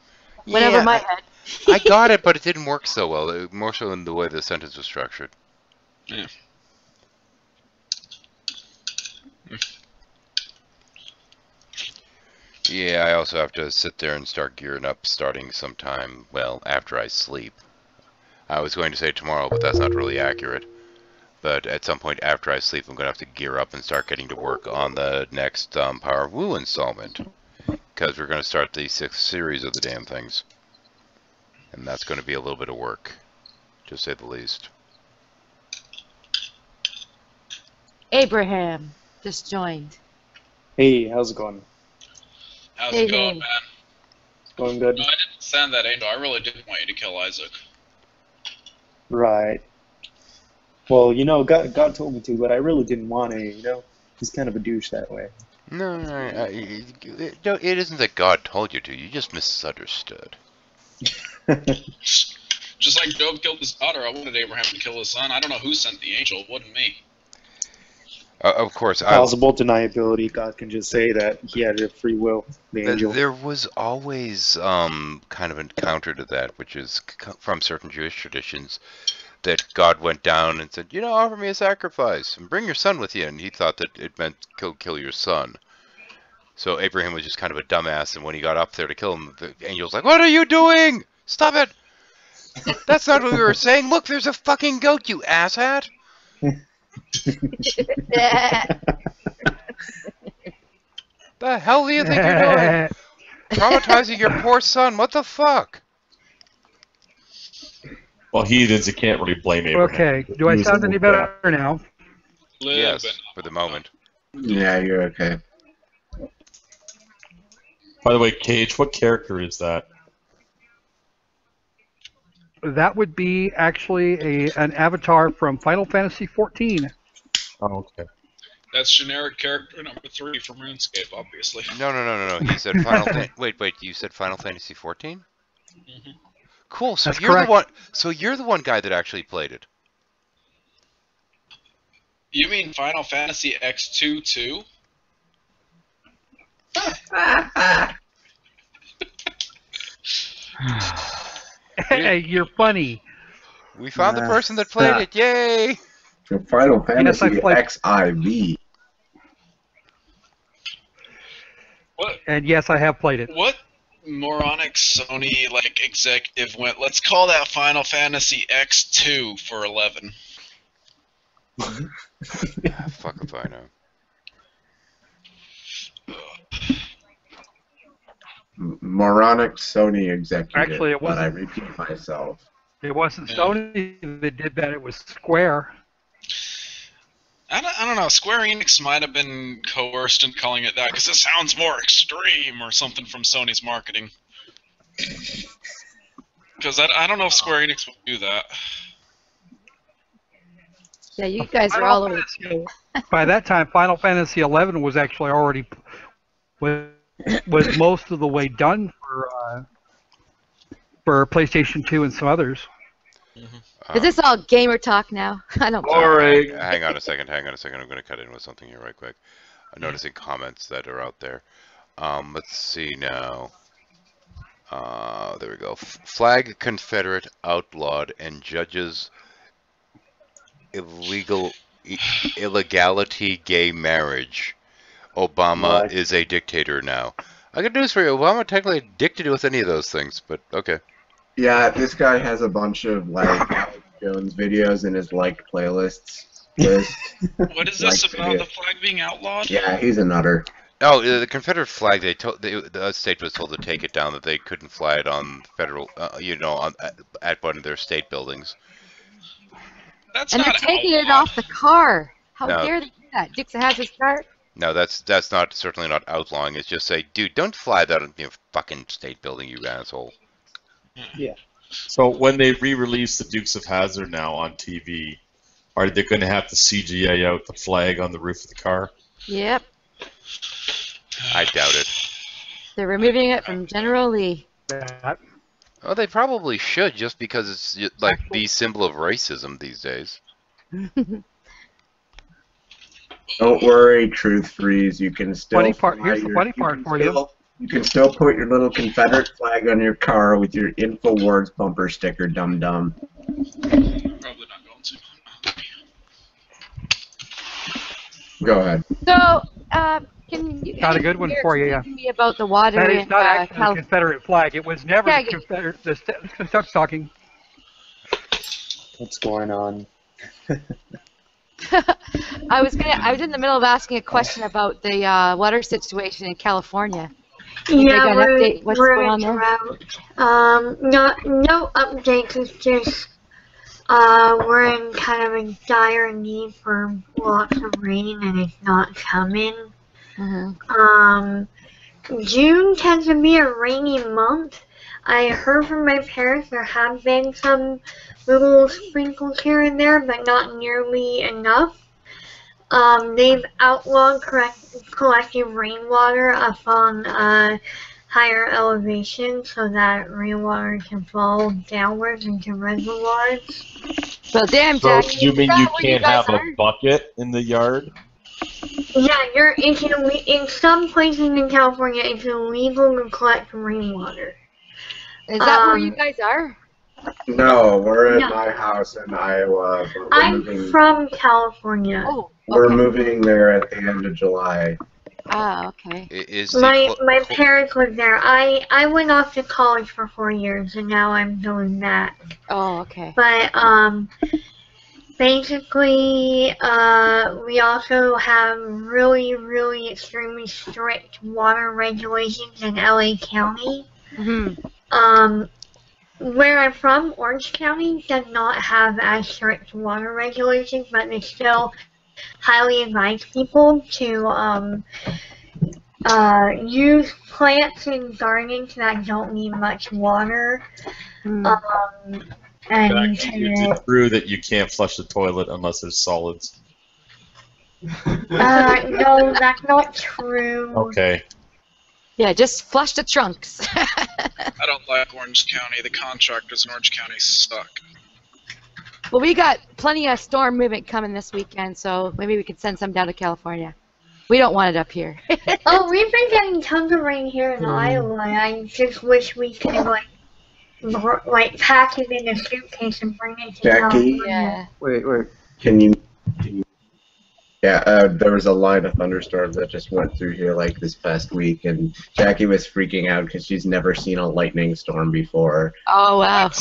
Went over
Yeah,
my head.
I got it, but it didn't work so well. More so in the way the sentence was structured.
Yeah.
Yeah, I also have to sit there and start gearing up starting sometime, well, after I sleep. I was going to say tomorrow, but that's not really accurate. But at some point after I sleep, I'm going to have to gear up and start getting to work on the next Power of Wu installment. Because we're going to start the 6th series of the damn things. And that's going to be a little bit of work, to say the least.
Abraham just joined.
Hey, how's it going?
How's
Hey,
it going,
hey.
man?
It's going good?
No, I didn't send that angel. I really did want you to kill Isaac.
Right. Well, you know, God told me to, but I really didn't want to, you know? He's kind of a douche that way.
No, it isn't that God told you to. You just misunderstood.
Just like Job killed his daughter, I wanted Abraham to kill his son. I don't know who sent the angel. It wasn't me.
Of course,
Plausible deniability. God can just say that he had a free will. The angel.
there was always kind of a counter to that, which is from certain Jewish traditions, that God went down and said, you know, offer me a sacrifice and bring your son with you, and he thought that it meant kill your son. So Abraham was just kind of a dumbass, and when he got up there to kill him, the angel's like, what are you doing? Stop it! That's not what we were saying. Look, there's a fucking goat, you asshat! The hell do you think you're doing? Traumatizing your poor son, what the fuck?
Well, heathens, you can't really blame Abraham.
Okay, do I sound any better now?
Yes, for the moment.
Yeah, you're okay.
By the way, Cage, what character is that?
That would be actually an avatar from Final Fantasy XIV.
Oh, okay.
That's generic character number 3 from RuneScape, obviously.
No. He said Final. Wait. You said Final Fantasy XIV?
Mm-hmm.
Cool. So
That's
you're
correct.
the one. So you're the one guy that actually played it.
You mean Final Fantasy X2 too?
Hey, you're funny.
We found the person that played it. Yay!
Final Fantasy
I played-
XIV.
What?
And yes, I have played it.
What moronic Sony executive went, let's call that Final Fantasy X2 for 11.
Fuck if I know.
Moronic Sony executive.
Actually, it
but I
wasn't.
repeat myself.
It wasn't Sony that did that. It was Square.
I don't know. Square Enix might have been coerced in calling it that because it sounds more extreme or something from Sony's marketing. Because I don't know if Square Enix would do that.
Yeah, you guys were all over.
By that time, Final Fantasy XI was actually already was most of the way done for PlayStation 2 and some others.
Is this all gamer talk now? I don't.
Boring.
Hang on a second. I'm going to cut in with something here right quick. I'm noticing comments that are out there. Let's see now. There we go. Flag Confederate outlawed and judges illegality gay marriage. Obama
What?
is a dictator now. I got news for you. Obama technically addicted with any of those things, but okay.
Yeah, this guy has a bunch of Alex Jones videos in his liked playlists list.
What is this
Like
about
video.
the flag being outlawed?
Yeah, he's a nutter.
No, the Confederate flag. The state was told to take it down. That they couldn't fly it on federal, at one of their state buildings.
That's
And they're
not
taking it
outlawed.
off the car. How
No.
dare they do that? Dix has his car.
No, that's not certainly not outlawing. It's just say, dude, don't fly that on your fucking state building, you asshole.
So when they re-release the Dukes of Hazzard now on TV, are they going to have to CGI out the flag on the roof of the car?
Yep.
I doubt it.
They're removing it from General Lee.
That-
Oh, they probably should, just because it's like the symbol of racism these days.
Don't worry, Truth Freeze. You can still.
Funny part.
fly
Here's the
your-
funny
you
part
can
for you.
still- You can still put your little Confederate flag on your car with your InfoWars bumper sticker, dum dum.
Probably not going to.
Go ahead.
So, can you?
Got a good one for you, yeah.
Explain to me about the water
That is
in
not actually the
Cal-
Confederate flag. It was never
Yeah,
the Confederate. Let's start talking.
What's going on?
I was in the middle of asking a question about the water situation in California.
Yeah,
got an update? What's
we're
going on
in
there?
drought. No updates. It's just we're in kind of a dire need for lots of rain, and it's not coming.
Mhm.
June tends to be a rainy month. I heard from my parents there have been some little sprinkles here and there, but not nearly enough. They've outlawed collecting rainwater up on higher elevation so that rainwater can fall downwards into reservoirs.
Well, damn,
So
Jack.
you mean
is
you
that where
can't
guys
have a
are?
bucket in the yard?
Yeah, in some places in California, it's illegal to collect rainwater.
Is that where you guys are?
No, we're at
No.
my house in Iowa. But
I'm from California.
Oh,
we're
okay.
moving there at the end of July.
Ah, okay.
My parents live there. I went off to college for 4 years, and now I'm going back.
Oh, okay.
But basically, we also have really, really extremely strict water regulations in LA County.
Mm-hmm.
Where I'm from, Orange County does not have as strict water regulations, but they still highly advise people to use plants in gardens that don't need much water. And
It's true that you can't flush the toilet unless there's solids.
no, that's not true.
Okay.
Yeah, just flush the trunks.
I don't like Orange County. The contractors in Orange County suck.
Well, we got plenty of storm movement coming this weekend, so maybe we could send some down to California. We don't want it up here.
Oh, we've been getting tons of rain here in Iowa. I just wish we could like pack it in a suitcase and bring it to
Jackie?
California.
Wait. Can you? Yeah, there was a line of thunderstorms that just went through here like this past week, and Jackie was freaking out because she's never seen a lightning storm before.
Oh, wow.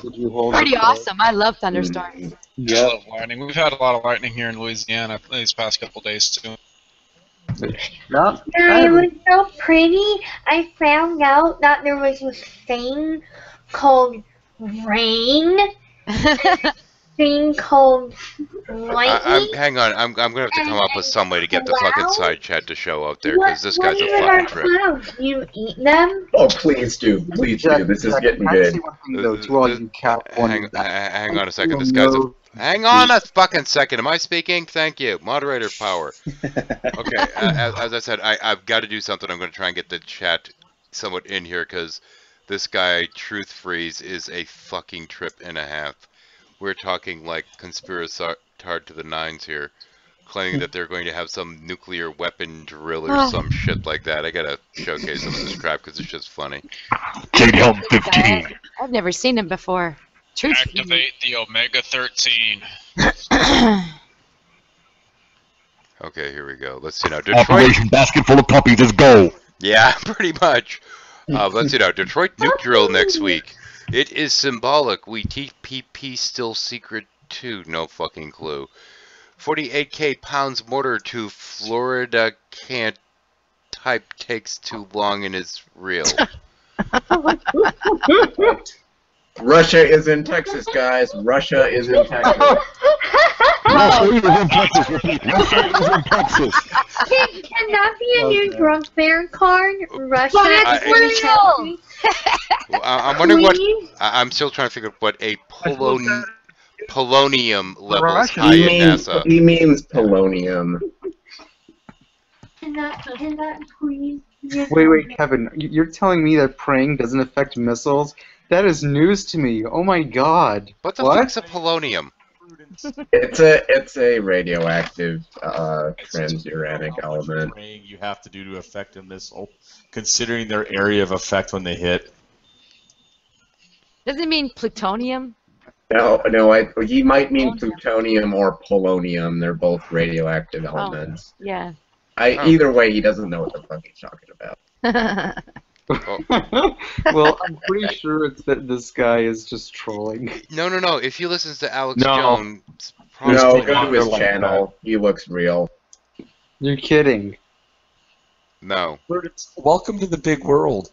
Did you hold
Pretty
it?
awesome. I love thunderstorms.
I love lightning. We've had a lot of lightning here in Louisiana these past couple days too.
No.
Yeah, it was so pretty. I found out that there was this thing called rain. Thing called lightning.
hang on, I'm gonna have to come up with some way to get the fucking side chat to show up there, because this guy's a fucking trip.
Clouds? You eat them?
Oh, please do. Please do. This is getting good.
Hang on a second, this guy's a... Hang on a fucking second, am I speaking? Thank you. Moderator power. Okay, as I said, I've got to do something. I'm going to try and get the chat somewhat in here, because this guy, Truth Freeze, is a fucking trip and a half. We're talking like conspiracist to the nines here, claiming that they're going to have some nuclear weapon drill or some shit like that. I gotta showcase some of this crap because it's just funny.
Jade Helm 15. I've never seen him before. Truth.
Activate the Omega-13.
Okay, here we go. Let's see now. Detroit.
Operation Basket Full of Puppies, let's go.
Yeah, pretty much. Let's see now. Detroit nuke drill next week. It is symbolic. We TPP still secret too. No fucking clue. 48k pounds mortar to Florida can't type takes too long and is real.
Russia is in Texas, guys. Russia is in Texas.
Russia is in Texas. Repeat. Russia is in Texas.
Can that be a new drunk bear card? Russia
is real.
I'm wondering what. I'm still trying to figure out what a polonium level is high in NASA.
He means polonium.
Can that please?
Wait, Kevin. You're telling me that praying doesn't affect missiles? That is news to me. Oh my god.
What the fuck's a polonium?
It's a radioactive transuranic element.
You have to do to affect a missile, considering their area of effect when they hit.
Does it mean plutonium?
No, he might mean plutonium or polonium. They're both radioactive elements.
Oh, yeah.
Either way, he doesn't know what the fuck he's talking about.
Well, I'm pretty sure it's that this guy is just trolling.
No. If you listen to Alex Jones,
go to his channel. He looks real.
You're kidding.
No.
Welcome to the big world.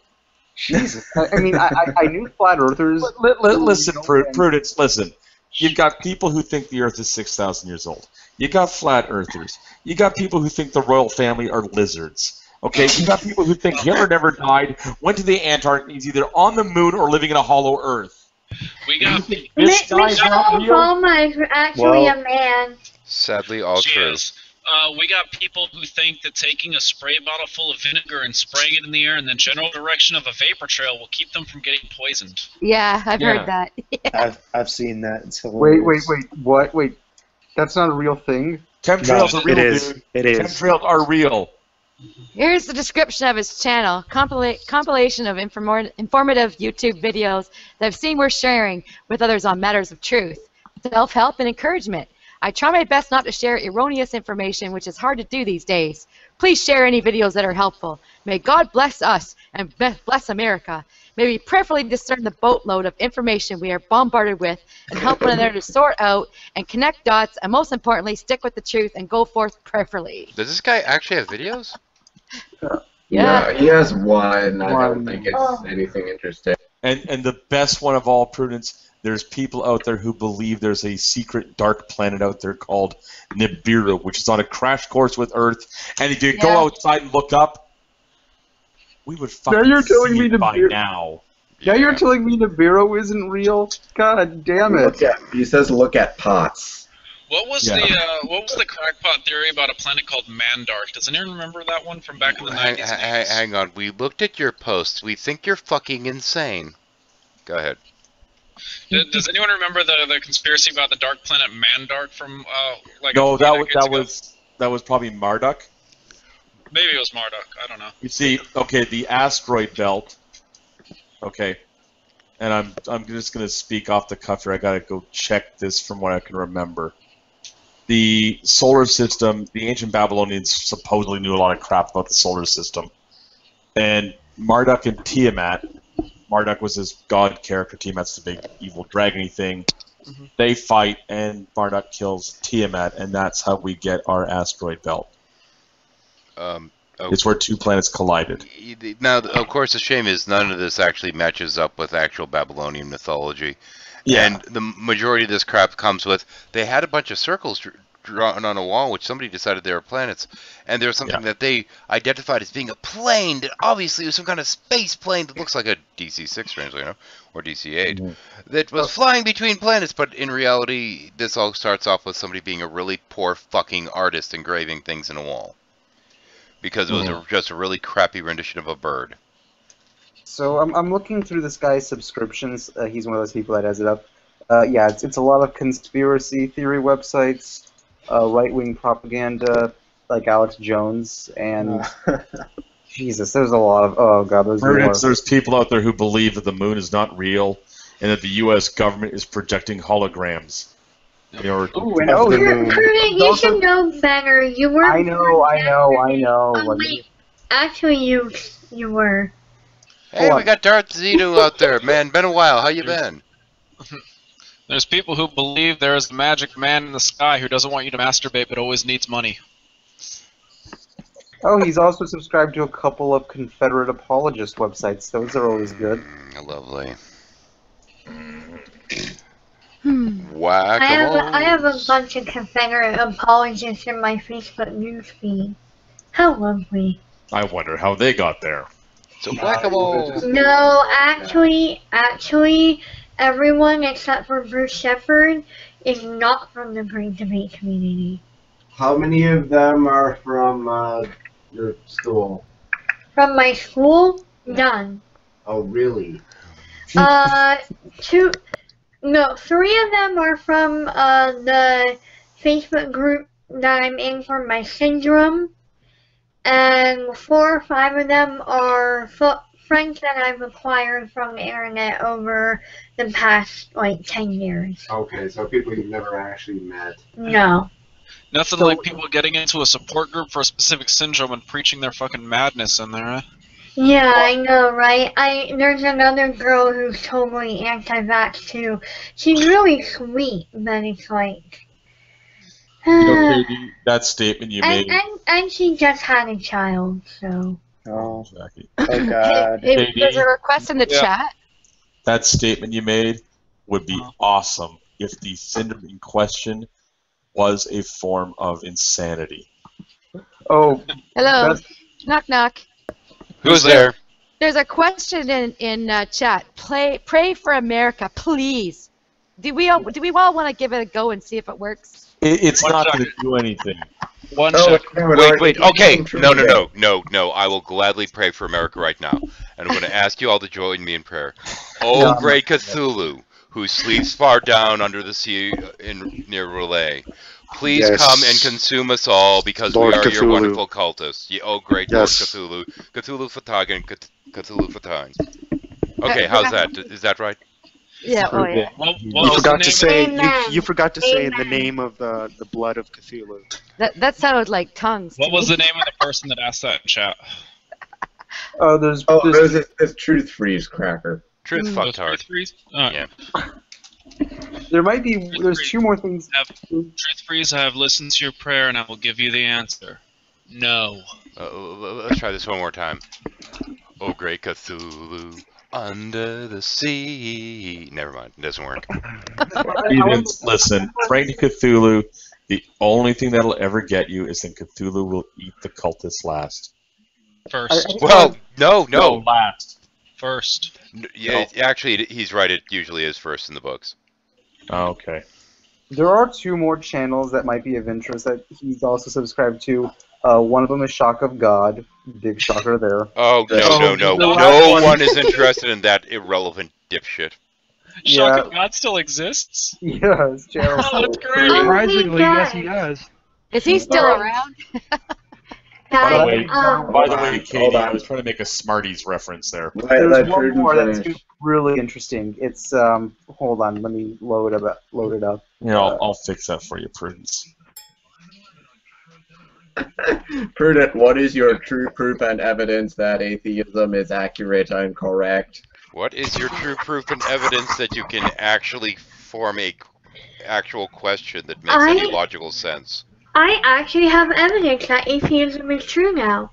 Jesus. I mean, I knew flat earthers.
Listen, Prudence, listen. You've got people who think the Earth is 6,000 years old. You got flat earthers. You got people who think the royal family are lizards. Okay, you got people who think Hitler never died, went to the Antarctic, he's either on the moon or living in a hollow Earth.
We got
Michelle Obama is actually a man.
Sadly, all true.
We got people who think that taking a spray bottle full of vinegar and spraying it in the air in the general direction of a vapor trail will keep them from getting poisoned.
Yeah, I've heard that.
I've seen that. It's hilarious. Wait. What? Wait. That's not a real thing?
Chemtrails are real,
it is.
dude.
It is.
Chemtrails are real.
Here's the description of his channel. Compilation of informative YouTube videos that I've seen worth sharing with others on matters of truth, self-help, and encouragement. I try my best not to share erroneous information, which is hard to do these days. Please share any videos that are helpful. May God bless us and bless America. May we prayerfully discern the boatload of information we are bombarded with and help one another to sort out and connect dots, and most importantly, stick with the truth and go forth prayerfully.
Does this guy actually have videos?
Yeah.
He has one. I don't think it's anything interesting.
And the best one of all, Prudence, there's people out there who believe there's a secret dark planet out there called Nibiru, which is on a crash course with Earth. And if you go outside and look up, we would fucking see it by now.
Now you're telling me Nibiru isn't real? God damn it.
He says look at pots.
What was the crackpot theory about a planet called Mandark? Does anyone remember that one from back in the 90s?
Hang on. We looked at your posts. We think you're fucking insane. Go ahead.
Does anyone remember the conspiracy about the dark planet Mandark from like?
No, that was probably Marduk.
Maybe it was Marduk. I don't know.
You see, okay, the asteroid belt. Okay, and I'm just gonna speak off the cuff here. I gotta go check this from what I can remember. The solar system. The ancient Babylonians supposedly knew a lot of crap about the solar system, and Marduk and Tiamat. Marduk was his god character. Tiamat's the big evil dragony thing. Mm-hmm. They fight, and Marduk kills Tiamat, and that's how we get our asteroid belt. It's where two planets collided.
Now, of course, the shame is none of this actually matches up with actual Babylonian mythology.
Yeah.
And the majority of this crap comes with, they had a bunch of circles drawn on a wall, which somebody decided they were planets. And there was something that they identified as being a plane that obviously was some kind of space plane that looks like a DC-6, strangely enough, or DC-8, that was flying between planets. But in reality, this all starts off with somebody being a really poor fucking artist engraving things in a wall. Because it was just a really crappy rendition of a bird.
So I'm looking through this guy's subscriptions. He's one of those people that has it up. Yeah, it's a lot of conspiracy theory websites, right-wing propaganda, like Alex Jones, and Jesus, there's a lot of, oh god,
there's people out there who believe that the moon is not real, and that the U.S. government is projecting holograms. You
should know better. You were.
I know.
Wait, actually, you were.
Hey, we got Darth Zito out there, man. Been a while. How you been?
There's people who believe there is a magic man in the sky who doesn't want you to masturbate but always needs money.
Oh, he's also subscribed to a couple of Confederate apologist websites. Those are always good.
Lovely.
I have a bunch of Confederate apologists in my Facebook newsfeed. How lovely.
I wonder how they got there.
So whack-a-mole.
No, actually, everyone except for Bruce Shepard is not from the Great Debate community.
How many of them are from your school?
From my school? None.
Oh, really?
3 of them are from the Facebook group that I'm in for my syndrome, and 4 or 5 of them are friends that I've acquired from the internet over the past, 10 years.
Okay, so people you've never actually met.
No.
Nothing like people getting into a support group for a specific syndrome and preaching their fucking madness in there, eh?
Yeah, I know, right? There's another girl who's totally anti-vax too. She's really sweet, but it's like...
Katie, that statement you made...
And she just had a child, so...
Oh,
Jackie.
Oh god.
There's a request in the chat.
That statement you made would be awesome if the syndrome in question was a form of insanity.
Oh.
Hello. Knock, knock.
Who's there?
There's a question in chat. Pray for America, please. Do we all want to give it a go and see if it works?
It's not going to do anything.
Wait.
Okay. No. I will gladly pray for America right now, and I'm going to ask you all to join me in prayer. Oh, great Cthulhu, who sleeps far down under the sea near Relay. Please
Yes.
come and consume us all because
Lord
we are your
Cthulhu.
wonderful cultists. Oh, great
Yes.
Lord Cthulhu. Cthulhu Fatagan, Cthulhu Fatan. Okay, how's that? Is that right?
Yeah, oh yeah.
You forgot to say
Amen.
you forgot to say the
Amen.
name of the blood of Cthulhu.
That sounded like tongues.
What
to
was
me.
the name of the person that asked that in chat?
Oh, there's
It's Truth Freeze Cracker.
Truth fucktard.
Yeah.
there might be there's two more things.
Truth Freeze, I have listened to your prayer and I will give you the answer. No.
Let's try this one more time. Oh, great Cthulhu, under the sea. Never mind, it doesn't work.
Listen, praying to Cthulhu, the only thing that'll ever get you is that Cthulhu will eat the cultists last.
First.
Well, no.
Last.
First.
Yeah, actually, he's right. It usually is first in the books.
Oh, okay.
There are two more channels that might be of interest that he's also subscribed to. One of them is Shock of God. Big shocker there.
Oh, no. No one is interested in that irrelevant dipshit.
Shock of God still exists?
Yeah, his channel.
Oh, that's great.
Surprisingly, yes, he does.
Is he still around?
By the
Guys,
way, Katie, I was trying to make a Smarties reference there.
There's one more that's really interesting. It's hold on, let me load it up.
Yeah, I'll fix that for you, Prudence.
Prudent, what is your true proof and evidence that atheism is accurate and correct?
What is your true proof and evidence that you can actually form a actual question that makes any logical sense?
I actually have evidence that atheism is true now.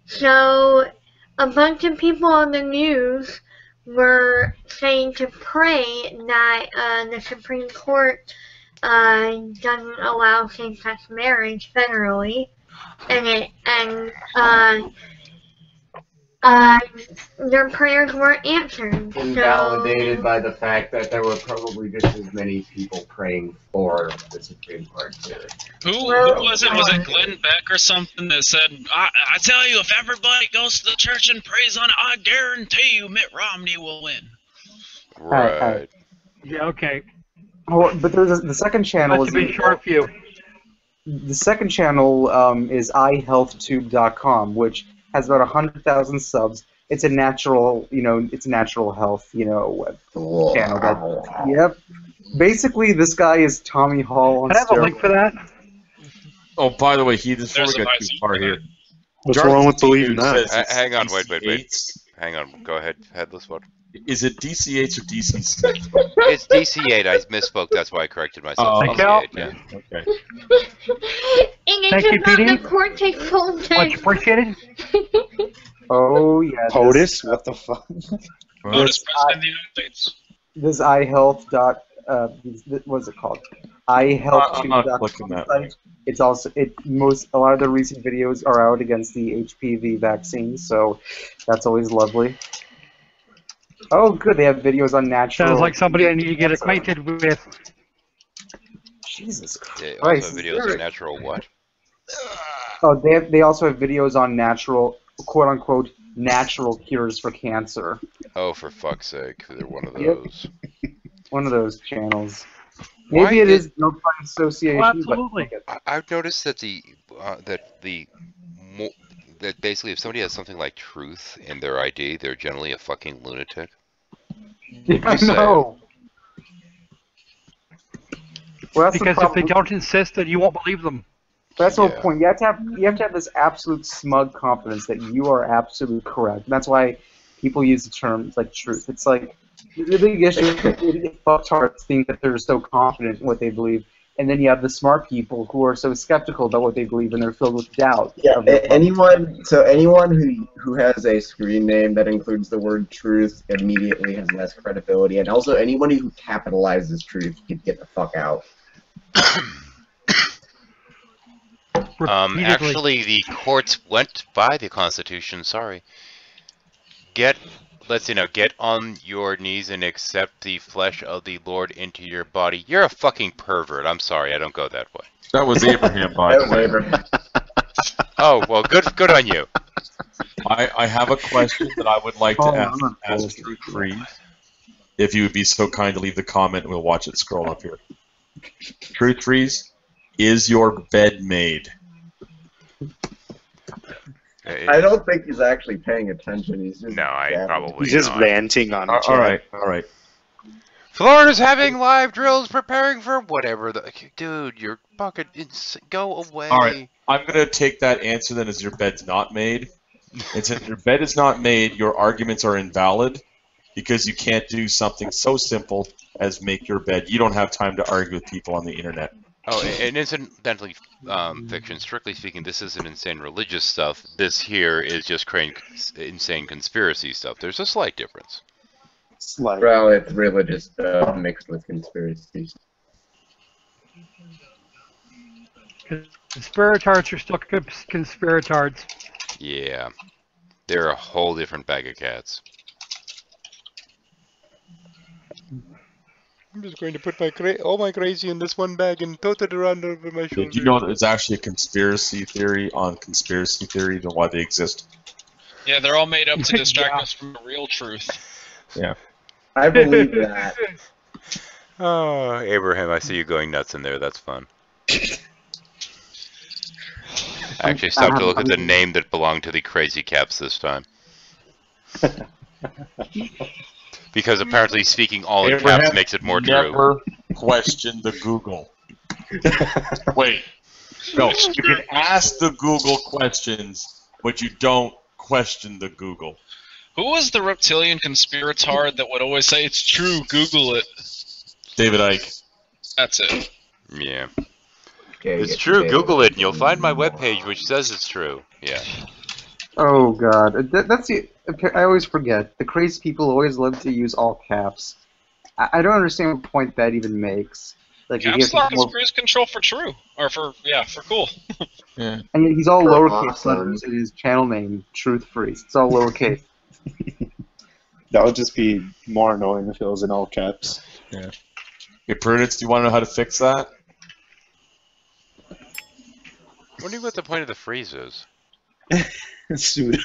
So a bunch of people on the news were saying to pray that the Supreme Court doesn't allow same-sex marriage federally, and their prayers weren't answered.
Invalidated by the fact that there were probably just as many people praying for the Supreme Court too.
Who was it? Was it Glenn Beck or something that said, I tell you, if everybody goes to the church and prays on it, I guarantee you Mitt Romney will win.
Right.
Yeah, okay.
Oh, but there's the second channel
Must
is
have been short fuse.
the second channel is iHealthTube.com, which has about 100,000 subs. It's a natural, it's a natural health, channel. Yep. Basically, this guy is Tommy Hall on
Can I have a link for that?
Oh, by the way, before we get too far here.
What's wrong with believing that?
Hang on, wait. Hang on, go ahead, Headless, what?
Is it DC8 or DC6?
It's DC8, I misspoke, that's why I corrected myself.
Thank you.
DC8, yeah.
Okay.
Thank you, PD.
The cortex voltage.
Much appreciated.
Oh, yeah.
POTUS? What the fuck?
POTUS, President of the United States.
This iHealth what's it called? iHealthTube.com site. It's also a lot of the recent videos are out against the HPV vaccine, so that's always lovely. Oh, good. They have videos on natural.
Sounds like somebody I need to get acquainted with.
Jesus
They
Christ.
also have videos of natural what?
Oh, they also have videos on natural, quote unquote, natural cures for cancer.
Oh, for fuck's sake, they're one of those.
One of those channels.
Why
Maybe it is No Crime Association.
Oh, absolutely.
But
I've noticed that that basically if somebody has something like truth in their ID, they're generally a fucking lunatic.
I know. Well, that's
Because if they don't insist, then you won't believe them.
That's the whole point. You have to have this absolute smug confidence that you are absolutely correct. And that's why people use the terms like truth. It's like the big issue is fucktards think that they're so confident in what they believe, and then you have the smart people who are so skeptical about what they believe and they're filled with doubt.
Yeah, anyone who has a screen name that includes the word truth immediately has less credibility, and also anybody who capitalizes truth can get the fuck out.
Actually, the courts went by the Constitution. Sorry. Get on your knees and accept the flesh of the Lord into your body. You're a fucking pervert. I'm sorry, I don't go that way.
That was Abraham, by the way.
Oh, well, good on you.
I have a question that I would like to ask Truth Freeze. if you would be so kind to leave the comment, we'll watch it scroll up here. Truth Freeze, is your bed made?
I don't think he's actually paying attention. He's just
probably
He's just
not.
ranting on it.
All right.
Florida's having live drills, preparing for whatever. Dude, you're fucking go away.
All right, I'm gonna take that answer then as your bed's not made. And since your bed is not made, your arguments are invalid because you can't do something so simple as make your bed. You don't have time to argue with people on the internet.
Oh, and incidentally, fiction, strictly speaking, this isn't insane religious stuff. This here is just insane conspiracy stuff. There's a slight difference.
Well, it's religious stuff mixed with conspiracies.
Conspiratards are still conspiratards.
Yeah. They're a whole different bag of cats. I'm just going to put all my crazy in this one bag and tote it around over my shoulder.
Did you know that it's actually a conspiracy theory on conspiracy theories and why they exist?
Yeah, they're all made up to distract us from the real truth.
Yeah.
I believe that.
Oh, Abraham, I see you going nuts in there. That's fun. I actually stopped to look at the name that belonged to the Crazy Caps this time. Because apparently speaking all in
Abraham
caps makes it more true.
Never question the Google. Wait. No, you can ask the Google questions, but you don't question the Google.
Who was the reptilian conspiratard that would always say, it's true, Google it?
David Icke.
That's it.
Yeah.
Okay,
It's true, Google it and you'll find my webpage which says it's true. Yeah.
Oh god, that's the. I always forget. The crazy people always love to use all caps. I don't understand what point that even makes. Like,
Caps lock is cruise control for true, or for cool.
Yeah.
And yet he's all
For
lowercase
awesome.
letters in his channel name, Truth Freeze. It's all lowercase.
That would just be more annoying if it was in all caps.
Yeah. Hey, Prudence, do you want to know how to fix that?
Wondering what the point of the freeze is.
Pseudo.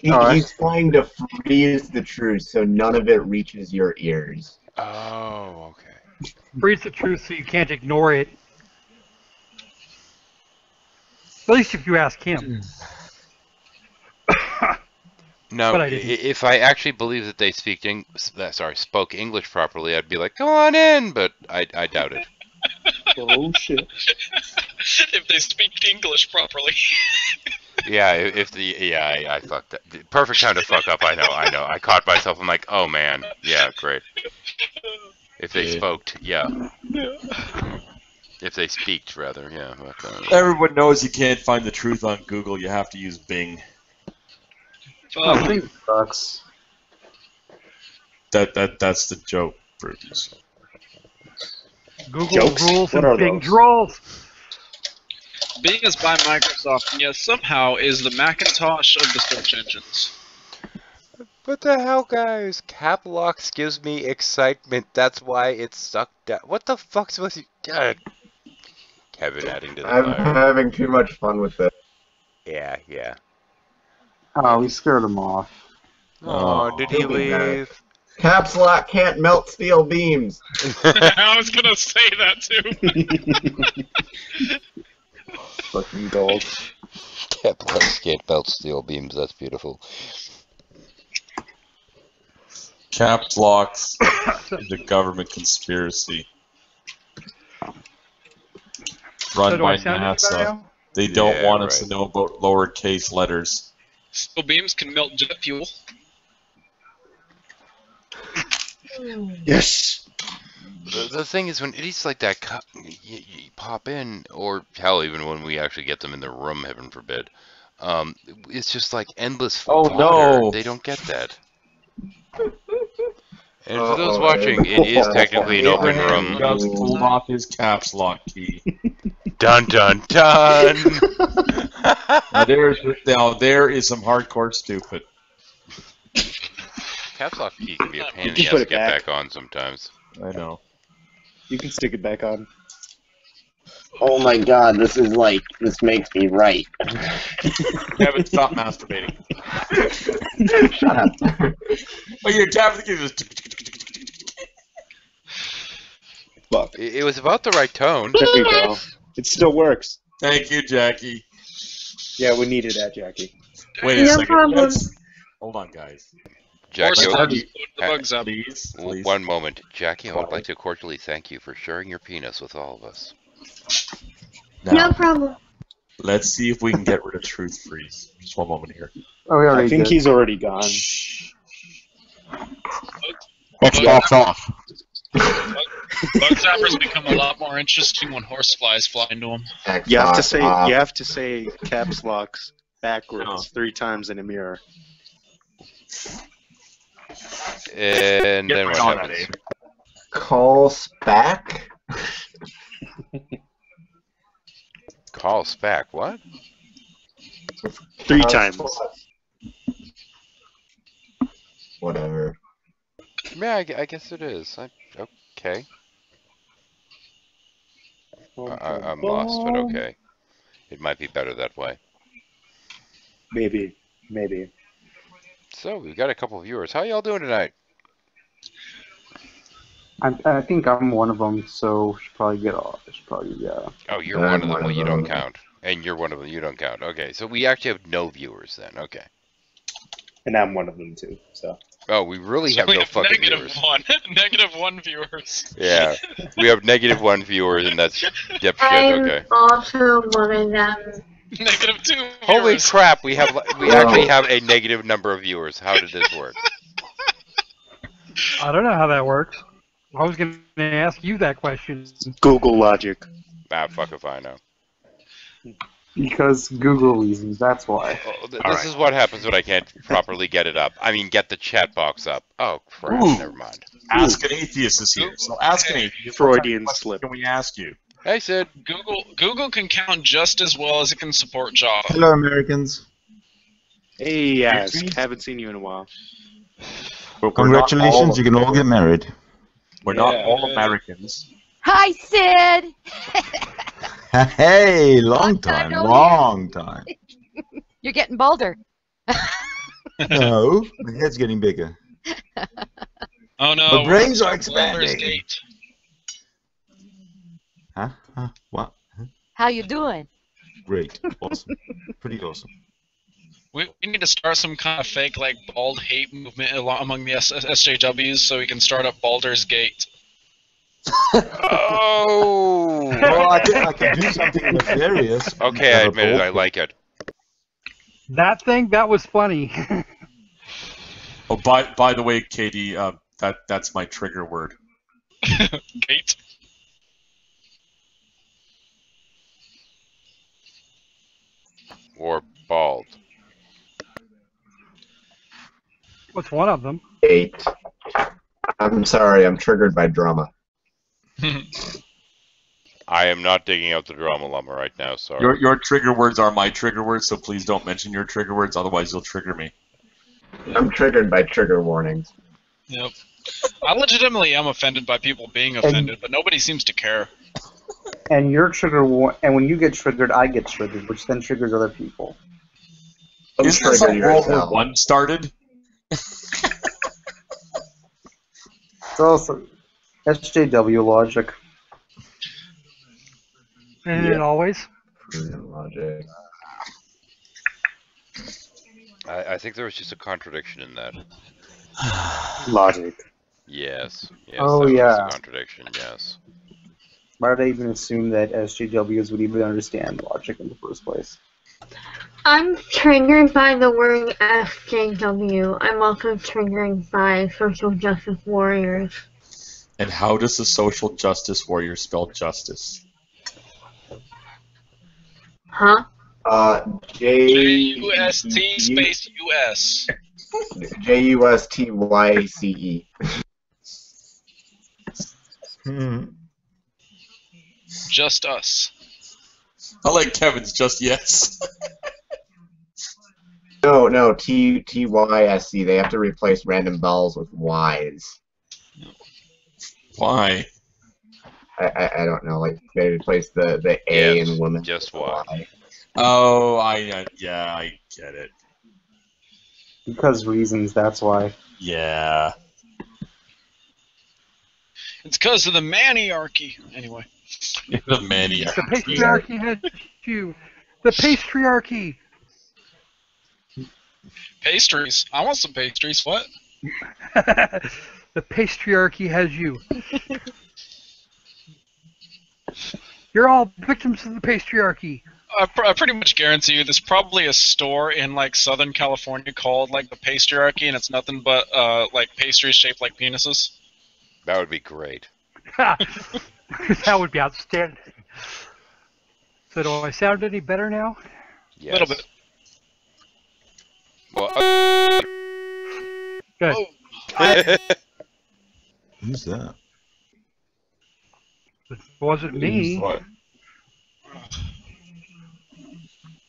He's trying to freeze the truth so none of it reaches your ears.
Oh, okay.
Freeze the truth so you can't ignore it. At least if you ask him.
No,
But I didn't.
if I actually believe that they spoke English properly, I'd be like, go on in, but I doubt it.
Oh shit.
If they speak English properly.
Yeah, I fucked up. Perfect time to fuck up, I know. I caught myself, I'm like, oh man, yeah, great. If they spoke, yeah. If they speaked, rather, yeah.
Everyone knows you can't find the truth on Google, you have to use Bing.
Oh, Bing sucks.
That's the joke, Prudence.
Google
Jokes?
rules
What
and
are
Bing
those?
drolls.
Bing is by Microsoft, and yet somehow is the Macintosh of the search engines.
What the hell, guys? Cap locks gives me excitement. That's why it's sucked down. What the fuck's with you? Kevin adding to the
I'm
fire.
having too much fun with it.
Yeah.
Oh, we scared him off.
Oh, did he
he'll be back.
leave?
Caps lock can't melt steel beams.
I was gonna say that too.
Fucking gold.
Cap locks can't melt steel beams. That's beautiful.
Caps locks is a government conspiracy run
So do
by
I sound any better
NASA.
now?
They don't
Yeah,
want us to
right.
know about lowercase letters.
Steel beams can melt jet fuel.
Yes.
The thing is, when idiots like that you pop in, or hell, even when we actually get them in the room, heaven forbid, it's just like endless
Oh,
fodder.
no.
They don't get that. And for those watching, it is technically an open
Abraham
room.
just pulled off his caps lock key.
Dun dun dun!
Now there is some hardcore stupid.
Caps lock key can be a pain in the
Just
ass
put
to
it
get
back.
back on sometimes.
I know.
You can stick it back on.
Oh my god, this makes me right.
Kevin, stop masturbating.
Shut up.
Oh, you're tapping the just.
Fuck.
It was about the right tone.
There you go. It still works.
Thank you, Jackie.
Yeah, we needed that, Jackie.
Wait a
No
second.
problem.
Hold on, guys.
Jackie,
The bugs up.
Please.
one moment. Jackie, I would like to cordially thank you for sharing your penis with all of us.
No
Now,
problem.
let's see if we can get rid of Truth Freeze. Just one moment here.
Oh, we already
I think
did.
he's already gone.
Xbox off.
Bug zappers become a lot more interesting when horseflies fly into them.
You have to
Xbox
say
off.
you have to say caps locks backwards 3 times in a mirror.
And
Get
then
right
what
on that,
happens?
Abe.
Call SPAC?
Call SPAC, what?
3 times.
Whatever.
Yeah, I guess it is. Okay. I'm lost, but okay. It might be better that way.
Maybe.
So, we've got a couple of viewers. How y'all doing tonight?
I think I'm one of them, so should probably get off. Should probably, yeah.
Oh, you're one of them. Well, you don't count. And you're one of them. You don't count. Okay, so we actually have no viewers then. Okay.
And I'm one of them too. So.
Oh, we really
So
have
we
no
have
fucking
negative
viewers.
one. -1 viewers.
Yeah, we have -1 viewers, and that's dipshit.
I'm
Okay.
also one of them.
-2 viewers.
Holy crap! We actually have a negative number of viewers. How did this work?
I don't know how that works. I was going to ask you that question.
Google logic.
Ah, fuck if I know.
Because Google reasons, that's why.
Oh, this is what happens when I can't properly get it up. I mean, get the chat box up. Oh crap!
Ooh.
Never mind.
Ask an Atheist is here. So ask an Atheist.
Freudian
what
slip.
can we ask you?
Hey, Sid.
Google can count just as well as it can support Java.
Hello, Americans.
Hey, yes. Haven't seen you in a while.
But
Congratulations, you can all get married.
We're not all Americans.
Hi, Sid.
Hey, long time,
no
long time.
You're getting bolder.
No, my head's getting bigger.
Oh no.
My brains are
Baldur's
expanding.
Gate.
Huh? What?
How you doing?
Great. Awesome. Pretty awesome.
We need to start some kind of fake like bald hate movement among the SJWs so we can start up Baldur's Gate.
Oh!
Well, I can do something nefarious.
Okay, I admit it. I like it.
That thing, that was funny.
Oh, by the way, Katie, that's my trigger word.
Gate.
Or bald.
What's one of them?
8. I'm sorry, I'm triggered by drama.
I am not digging out the drama llama right now. Sorry.
Your trigger words are my trigger words, so please don't mention your trigger words, otherwise you'll trigger me.
I'm triggered by trigger warnings.
Yep. I legitimately am offended by people being offended, but nobody seems to care.
And your and when you get triggered, I get triggered, which then triggers other people.
Is this how World War One started?
It's also SJW logic.
And it always.
Logic.
I think there was just a contradiction in that.
Logic.
Yes. Yes.
Oh,
that was
yeah.
a contradiction. Yes.
Why did I even assume that SJWs would even understand logic in the first place?
I'm triggered by the word SJW. I'm also triggered by social justice warriors.
And how does a social justice warrior spell justice?
Huh?
J-U-S-T space U-S.
J-U-S-T-Y-C-E.
Just us.
I like Kevin's just yes.
No, T-Y-S-C. They have to replace random vowels with Y's.
Why?
I don't know, like they replace the A in woman.
Just why?
Oh, yeah, I get it.
Because reasons, that's why.
Yeah.
It's because of the maniarchy. Anyway.
The maniarchy.
The patriarchy has you. The patriarchy.
Pastries. I want some pastries. What?
The patriarchy has you. You're all victims of the patriarchy.
I pretty much guarantee you there's probably a store in like Southern California called like the Patriarchy, and it's nothing but like pastries shaped like penises.
That would be great.
That would be outstanding. So do I sound any better now?
Yes.
A little bit.
Well,
Good.
Oh.
Who's that?
It wasn't me.
What?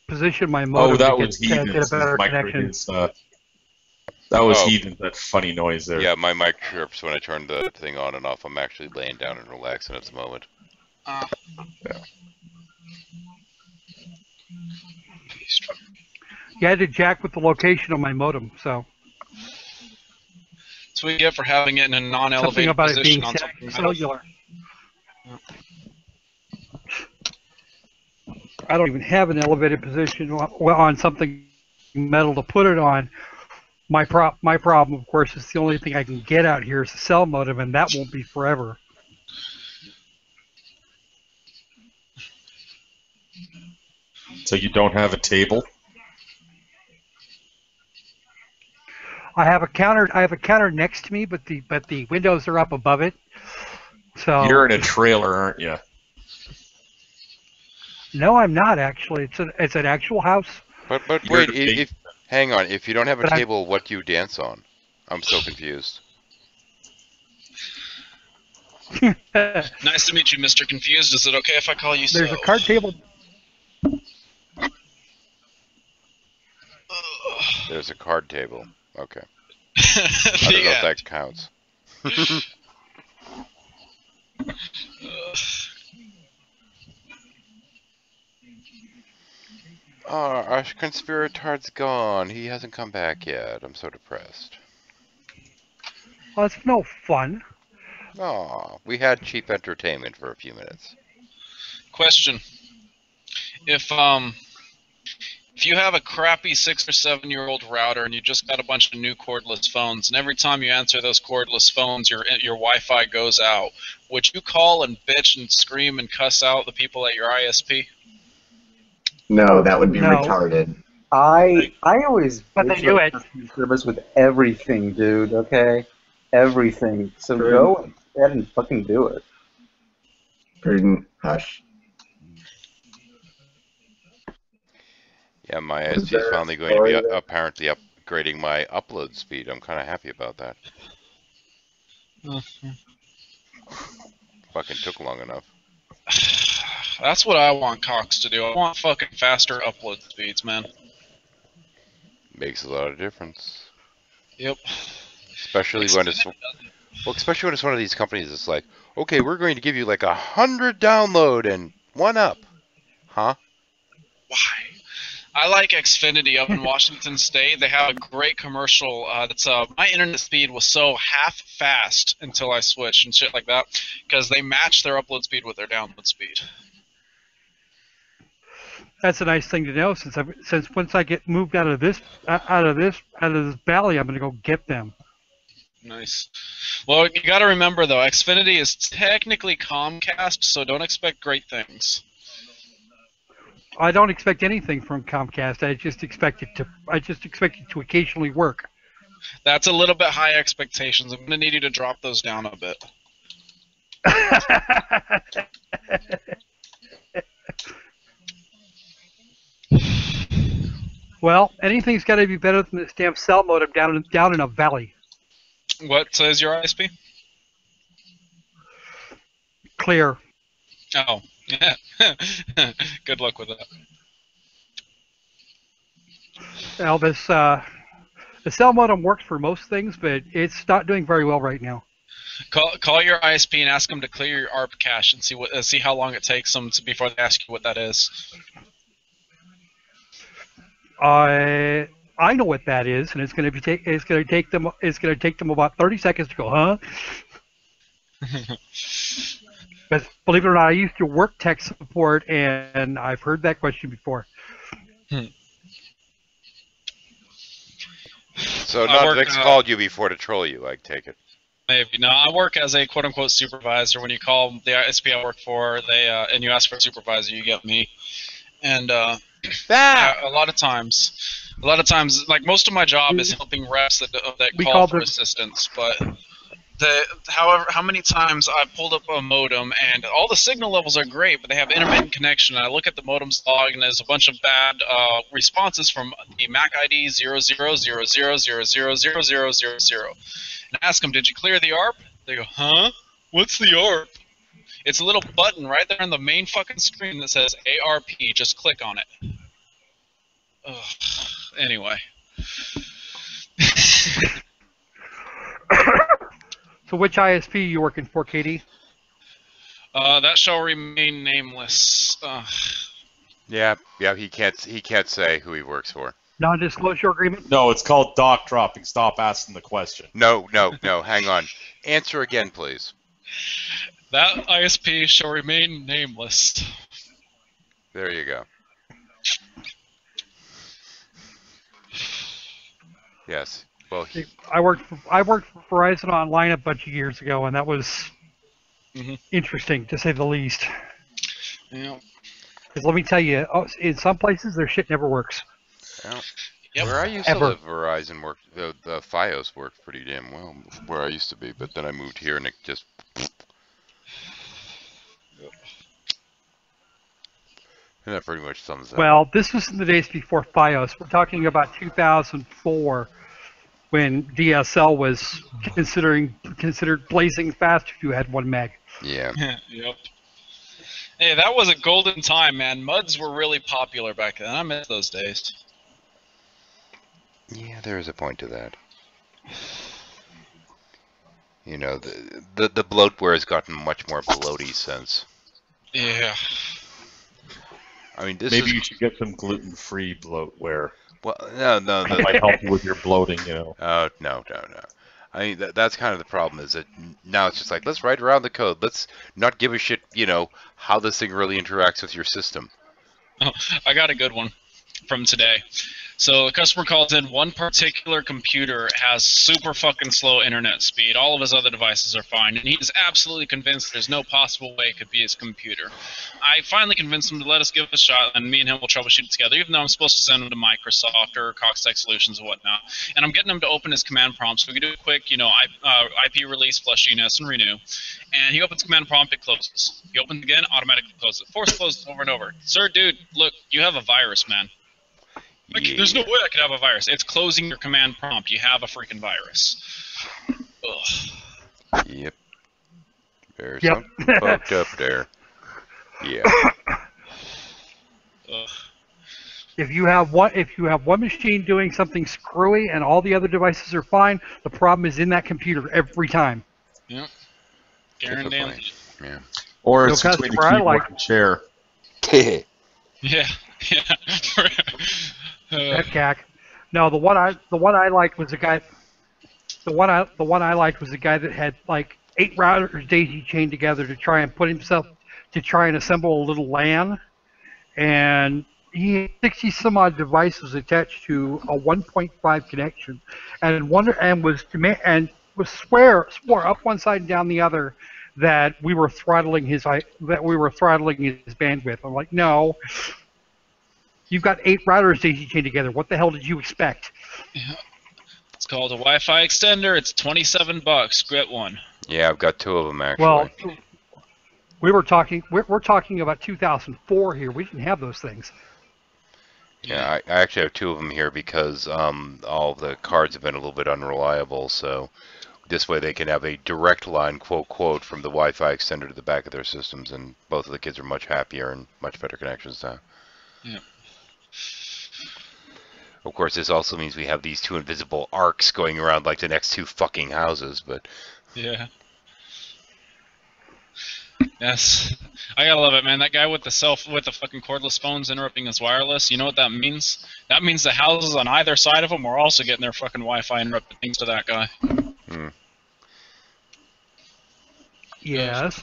Position my motor.
Oh, that
to
was
get a
Heathens.
better
Mic
connection.
is, that was
Oh.
Heathens, that funny noise there.
yeah, my mic chirps when I turn the thing on and off. I'm actually laying down and relaxing at the moment.
Yeah.
You had to jack with the location of my modem, so
That's what we get for having it in a
something
non-elevated
about it
position
being
on something metal.
cellular. I don't even have an elevated position on something metal to put it on. My problem, of course, is the only thing I can get out here is a cell modem, and that won't be forever.
So you don't have a table?
I have a counter next to me, but the windows are up above it. So
You're in a trailer, aren't you?
no, I'm not actually. It's an actual house.
But
You're
wait,
in a
if hang on, if you don't have a
But I-
table, what do you dance on? I'm so confused.
Nice to meet you, Mr. Confused. Is it okay if I call you
There's
so?
a card table.
There's a card table. Okay. I don't know if that counts. Oh, our conspiratard's gone. He hasn't come back yet. I'm so depressed.
Well, it's no fun.
Aw, we had cheap entertainment for a few minutes.
Question: If you have a crappy 6 or 7 year old router and you just got a bunch of new cordless phones, and every time you answer those cordless phones, your Wi-Fi goes out, would you call and bitch and scream and cuss out the people at your ISP?
No, that would be
No.
retarded.
I always
But they
bitch
do
about
it.
customer service with everything, dude. Okay, everything. So
True.
go ahead and fucking do it.
Prudent, hush.
Yeah, my
Is
ISP is
there a
finally going to
story
be
that-
apparently upgrading my upload speed. I'm kind of happy about that. Fucking took long enough.
That's what I want Cox to do. I want fucking faster upload speeds, man.
Makes a lot of difference.
Yep.
Especially when it's especially when it's one of these companies that's like, okay, we're going to give you like 100 download and 1 up. Huh?
Why? I like Xfinity up in Washington State. They have a great commercial that's my internet speed was so half fast until I switched and shit like that because they match their upload speed with their download speed.
That's a nice thing to know. Since once I get moved out of this valley, I'm gonna go get them.
Nice. Well, you got to remember though, Xfinity is technically Comcast, so don't expect great things.
I don't expect anything from Comcast. I just expect it to occasionally work.
That's a little bit high expectations. I'm gonna need you to drop those down a bit.
Well, anything's got to be better than this damn cell modem down in a valley.
What says your ISP?
Clear.
Oh, yeah. Good luck with that.
Well, the cell modem works for most things, but it's not doing very well right now.
Call your ISP and ask them to clear your ARP cache and see how long it takes them before they ask you what that is.
I know what that is, and it's going to take them about 30 seconds to go, huh? But believe it or not, I used to work tech support, and I've heard that question before.
So Nodvix called you before to troll you, I take it.
Maybe. No, I work as a quote-unquote supervisor. When you call the ISP I work for, and you ask for a supervisor, you get me. And a lot of times, like most of my job is helping reps that call for assistance. But however, how many times I've pulled up a modem and all the signal levels are great, but they have intermittent connection. And I look at the modem's log and there's a bunch of bad responses from the MAC ID 0000000000. And I ask them, did you clear the ARP? They go, huh? What's the ARP? It's a little button right there on the main fucking screen that says ARP. Just click on it. Ugh. Anyway.
So which ISP are you working for, Katie?
That shall remain nameless.
Yeah, he can't say who he works for.
Non-disclosure agreement?
No, it's called dock dropping. Stop asking the question.
No, hang on. Answer again, please.
That ISP shall remain nameless.
There you go. Yes. Well,
I worked for Verizon Online a bunch of years ago, and that was interesting to say the least.
Yeah.
Because let me tell you, in some places their shit never works.
Well, where I used to live, Verizon worked. The FiOS worked pretty damn well where I used to be, but then I moved here and it just. And that pretty much sums that up.
Well, this was in the days before FiOS. We're talking about 2004, when DSL was considered blazing fast if you had 1 meg.
Yeah.
Yep. Hey, that was a golden time, man. MUDs were really popular back then. I miss those days.
Yeah, there is a point to that. You know, the bloatware has gotten much more bloaty since.
Yeah.
I mean,
maybe you should get some gluten-free bloatware.
Well, no.
That might help you with your bloating, you know.
Oh, no. I mean, that's kind of the problem, is that now it's just like, let's write around the code. Let's not give a shit, you know, how this thing really interacts with your system.
Oh, I got a good one from today. So a customer calls in, one particular computer has super fucking slow internet speed. All of his other devices are fine, and he's absolutely convinced there's no possible way it could be his computer. I finally convinced him to let us give it a shot, and me and him will troubleshoot it together, even though I'm supposed to send him to Microsoft or Cox Tech Solutions and whatnot. And I'm getting him to open his command prompt, so we can do a quick, you know, IP release, flush DNS, and renew. And he opens command prompt, it closes. He opens again, automatically closes it. Force closes over and over. Sir, dude, look, you have a virus, man. Like, there's no way I could have a virus. It's closing your command prompt. You have a freaking virus. Ugh.
Yep. There's something fucked up there. Yeah.
Ugh.
If you have one machine doing something screwy and all the other devices are fine, the problem is in that computer every time.
Yep. Guaranteed.
Yeah.
Or it's between the keyboard and chair.
Yeah.
Headcack. No, the one I liked was a guy. The one I liked was a guy that had like 8 routers daisy chained together to try and assemble a little LAN, and he had 60 some odd devices attached to a 1.5 connection, and swore up one side and down the other that we were throttling his bandwidth. I'm like, no. You've got 8 routers daisy chained together. What the hell did you expect?
Yeah. It's called a Wi-Fi extender. It's $27. Get one.
Yeah, I've got 2 of them actually.
Well, we're talking about 2004 here. We didn't have those things.
Yeah, I actually have 2 of them here because all the cards have been a little bit unreliable. So this way they can have a direct line, quote, from the Wi-Fi extender to the back of their systems, and both of the kids are much happier and much better connections now.
Yeah.
Of course, this also means we have these 2 invisible arcs going around like the next 2 fucking houses, but...
Yeah. Yes, I gotta love it, man. That guy with the fucking cordless phones interrupting his wireless. You know what that means? That means the houses on either side of him are also getting their fucking Wi-Fi interrupted thanks to that guy.
Hmm.
Yes.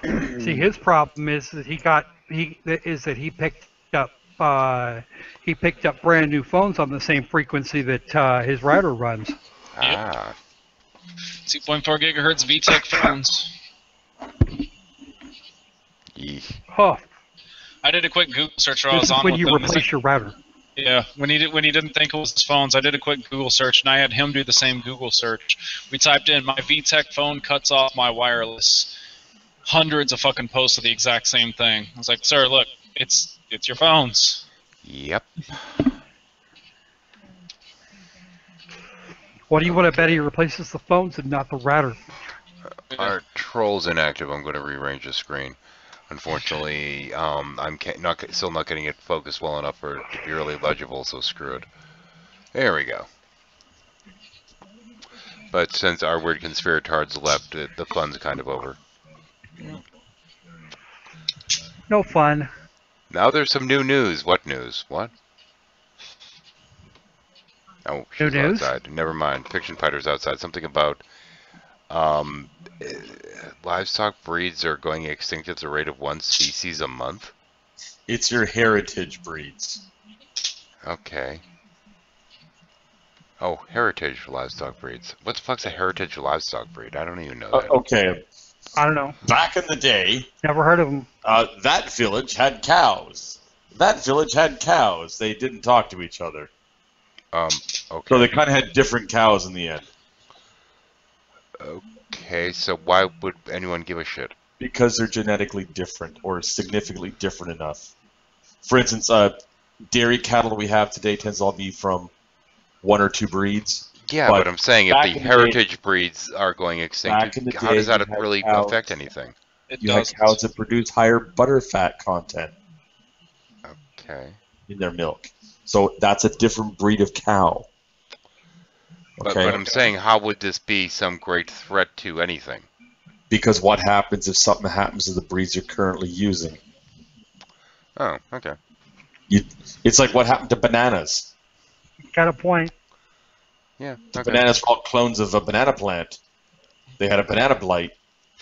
See, his problem is that he picked up brand new phones on the same frequency that his router runs.
Ah.
2.4 gigahertz VTech phones.
Yeesh.
Huh.
I did a quick Google search while I
This
was
is
on
when
with
you
him.
replace your router.
Yeah, when he didn't think it was his phones, I did a quick Google search, and I had him do the same Google search. We typed in, my VTech phone cuts off my wireless. Hundreds of fucking posts of the exact same thing. I was like, sir, look, it's your phones.
Yep.
What do you want to bet he replaces the phones and not the router?
Our troll's inactive. I'm going to rearrange the screen. Unfortunately, I'm still not getting it focused well enough for it to be really legible, so screw it. There we go. But since our weird conspiratard's left, the fun's kind of over.
No fun.
Now there's some new news. What news? What? Oh, she's
New news?
outside. Never mind. Fiction Fighter's outside. Something about livestock breeds are going extinct at the rate of 1 species a month.
It's your heritage breeds.
Okay. Oh, heritage livestock breeds. What the fuck's a heritage livestock breed? I don't even know that.
Okay.
I don't know.
Back in the day,
Never heard of them.
that village had cows. That village had cows. They didn't talk to each other.
Okay.
So they kind of had different cows in the end.
Okay, so why would anyone give a shit?
Because they're genetically different or significantly different enough. For instance, dairy cattle we have today tends to all be from 1 or 2 breeds.
Yeah, but I'm saying if the heritage breeds are going extinct, how does that really affect anything?
You had cows that produce higher butter fat content
Okay.
in their milk. So that's a different breed of cow.
But I'm saying, how would this be some great threat to anything?
Because what happens if something happens to the breeds you're currently using?
Oh, okay.
It's like what happened to bananas.
Got a point.
Yeah.
The
Okay.
bananas were all clones of a banana plant. They had a banana blight.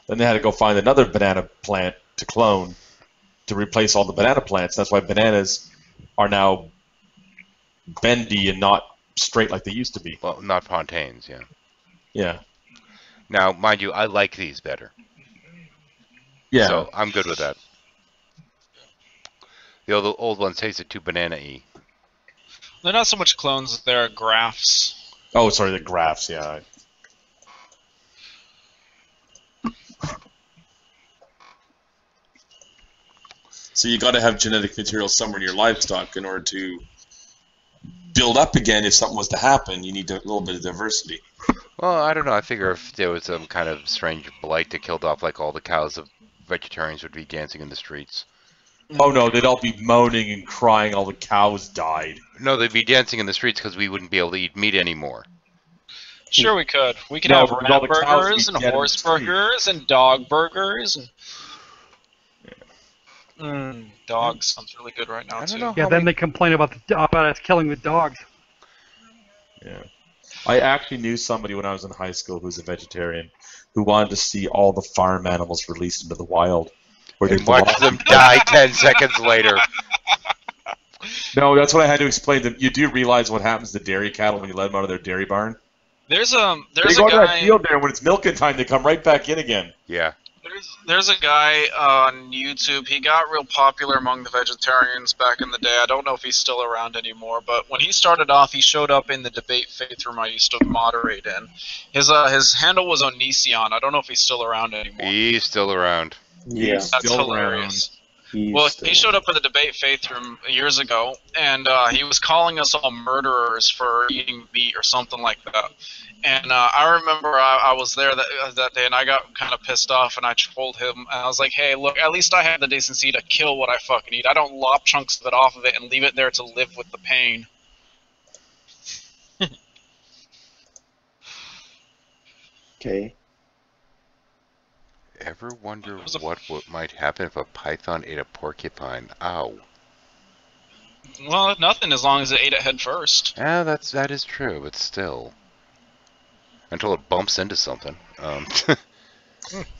Then they had to go find another banana plant to clone to replace all the banana plants. That's why bananas are now bendy and not straight like they used to be.
Well, not plantains, yeah.
Yeah.
Now, mind you, I like these better.
Yeah.
So I'm good with that. The old ones tasted too banana-y.
They're not so much clones, they're grafts.
Oh, sorry, the grafts, yeah. So you got to have genetic material somewhere in your livestock in order to build up again. If something was to happen, you need a little bit of diversity.
Well, I don't know. I figure if there was some kind of strange blight that killed off like all the cows, of vegetarians would be dancing in the streets.
Oh no, they'd all be moaning and crying. All the cows died.
No, they'd be dancing in the streets because we wouldn't be able to eat meat anymore.
Sure, we could. We could
No,
have
but all
rat
the cows would
burgers
be
and
dead in the
horse
street.
burgers and dog burgers. And dog sounds really good right now, too.
Yeah, then they complain about us killing the dogs.
Yeah. I actually knew somebody when I was in high school who was a vegetarian who wanted to see all the farm animals released into the wild. Where
And watch them die 10 seconds later.
No, that's what I had to explain to them. You do realize what happens to dairy cattle when you let them out of their dairy barn?
There's
They
a
go to that
guy.
field there, and when it's milking time, they come right back in again.
Yeah.
There's a guy on YouTube. He got real popular among the vegetarians back in the day. I don't know if he's still around anymore, but when he started off, he showed up in the debate faith room I used to moderate in. His handle was Onision. I don't know if he's still around anymore.
He's still around.
Yeah.
That's hilarious.
He's
Well,
still-
he showed up in the debate faith room years ago, and he was calling us all murderers for eating meat or something like that. And I remember I was there that day, and I got kind of pissed off, and I told him, and I was like, hey, look, at least I have the decency to kill what I fucking eat. I don't lop chunks of it off of it and leave it there to live with the pain.
Okay.
Ever wonder what might happen if a python ate a porcupine? Ow.
Well, nothing as long as it ate it head first.
Yeah, that is true, but still. Until it bumps into something.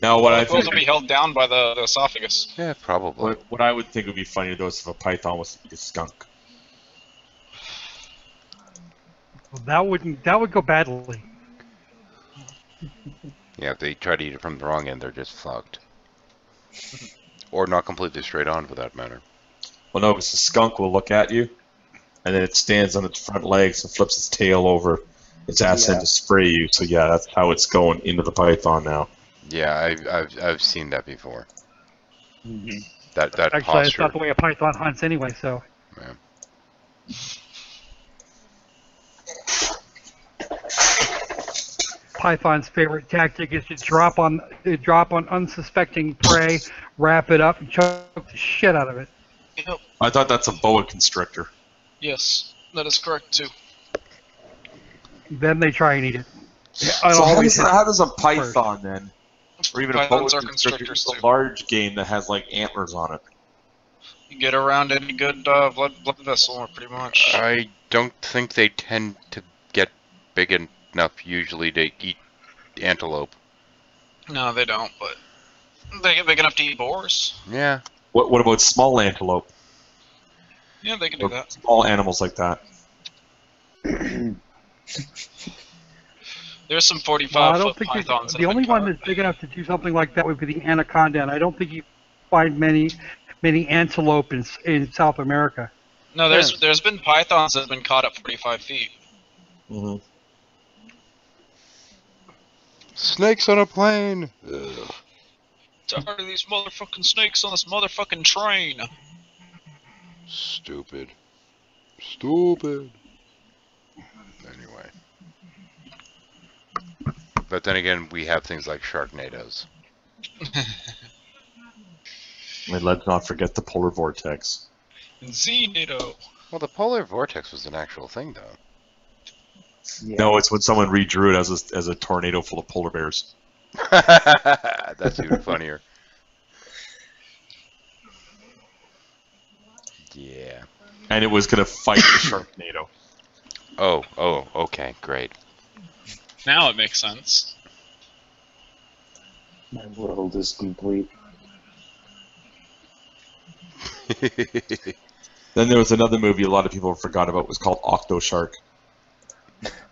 Now, what I
Those
think
will be held down by the esophagus.
Yeah, probably.
what I would think would be funny though is if a python was to eat a skunk.
That would go badly.
Yeah, if they try to eat it from the wrong end, they're just fucked. Or not completely straight on, for that matter.
Well, no, because the skunk will look at you, and then it stands on its front legs and flips its tail over its ass end to spray you. So yeah, that's how it's going into the python now.
Yeah, I've seen that before.
Mm-hmm.
That
Actually,
posture.
it's not the way a python hunts anyway. So.
Yeah.
Python's favorite tactic is to drop on unsuspecting prey, wrap it up, and choke the shit out of it.
Yep.
I thought that's a boa constrictor.
Yes, that is correct too.
Then they try and eat it.
So how does a python then, or even a boa
Pythons are
constrictor,
constrictors
a
too.
large game that has like antlers on it?
You get around any good blood vessel, pretty much.
I don't think they tend to get big enough usually to eat antelope.
No, they don't, but they get big enough to eat boars.
Yeah.
What about small antelope?
Yeah, they can do that.
Small animals like that.
There's some
Well,
45-foot pythons.
the only one that's big enough to do something like that would be the anaconda, and I don't think you find many antelope in South America.
No, there's been pythons that have been caught at 45 feet.
Mm-hmm.
Snakes on a plane. Ugh.
Tired of these motherfucking snakes on this motherfucking train.
Stupid. Stupid. Anyway. But then again, we have things like Sharknadoes.
And let's not forget the polar vortex.
Xenado.
Well, the polar vortex was an actual thing, though.
Yeah.
No, it's when someone redrew it as a tornado full of polar bears.
That's even funnier. Yeah.
And it was gonna fight the Sharknado.
Oh, okay, great.
Now it makes sense.
My world is complete.
Then there was another movie a lot of people forgot about. It was called Octoshark.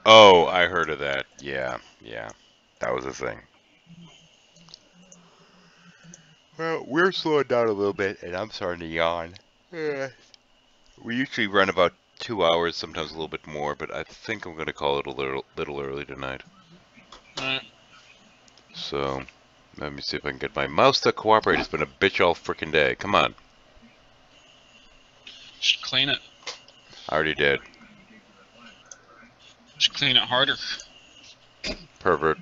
Oh, I heard of that. Yeah. That was a thing. Well, we're slowing down a little bit, and I'm starting to yawn. We usually run about 2 hours, sometimes a little bit more, but I think I'm going to call it a little early tonight.
Alright.
So, let me see if I can get my mouse to cooperate. It's been a bitch all frickin' day. Come on.
Should clean it.
I already did.
Should clean it harder.
Pervert.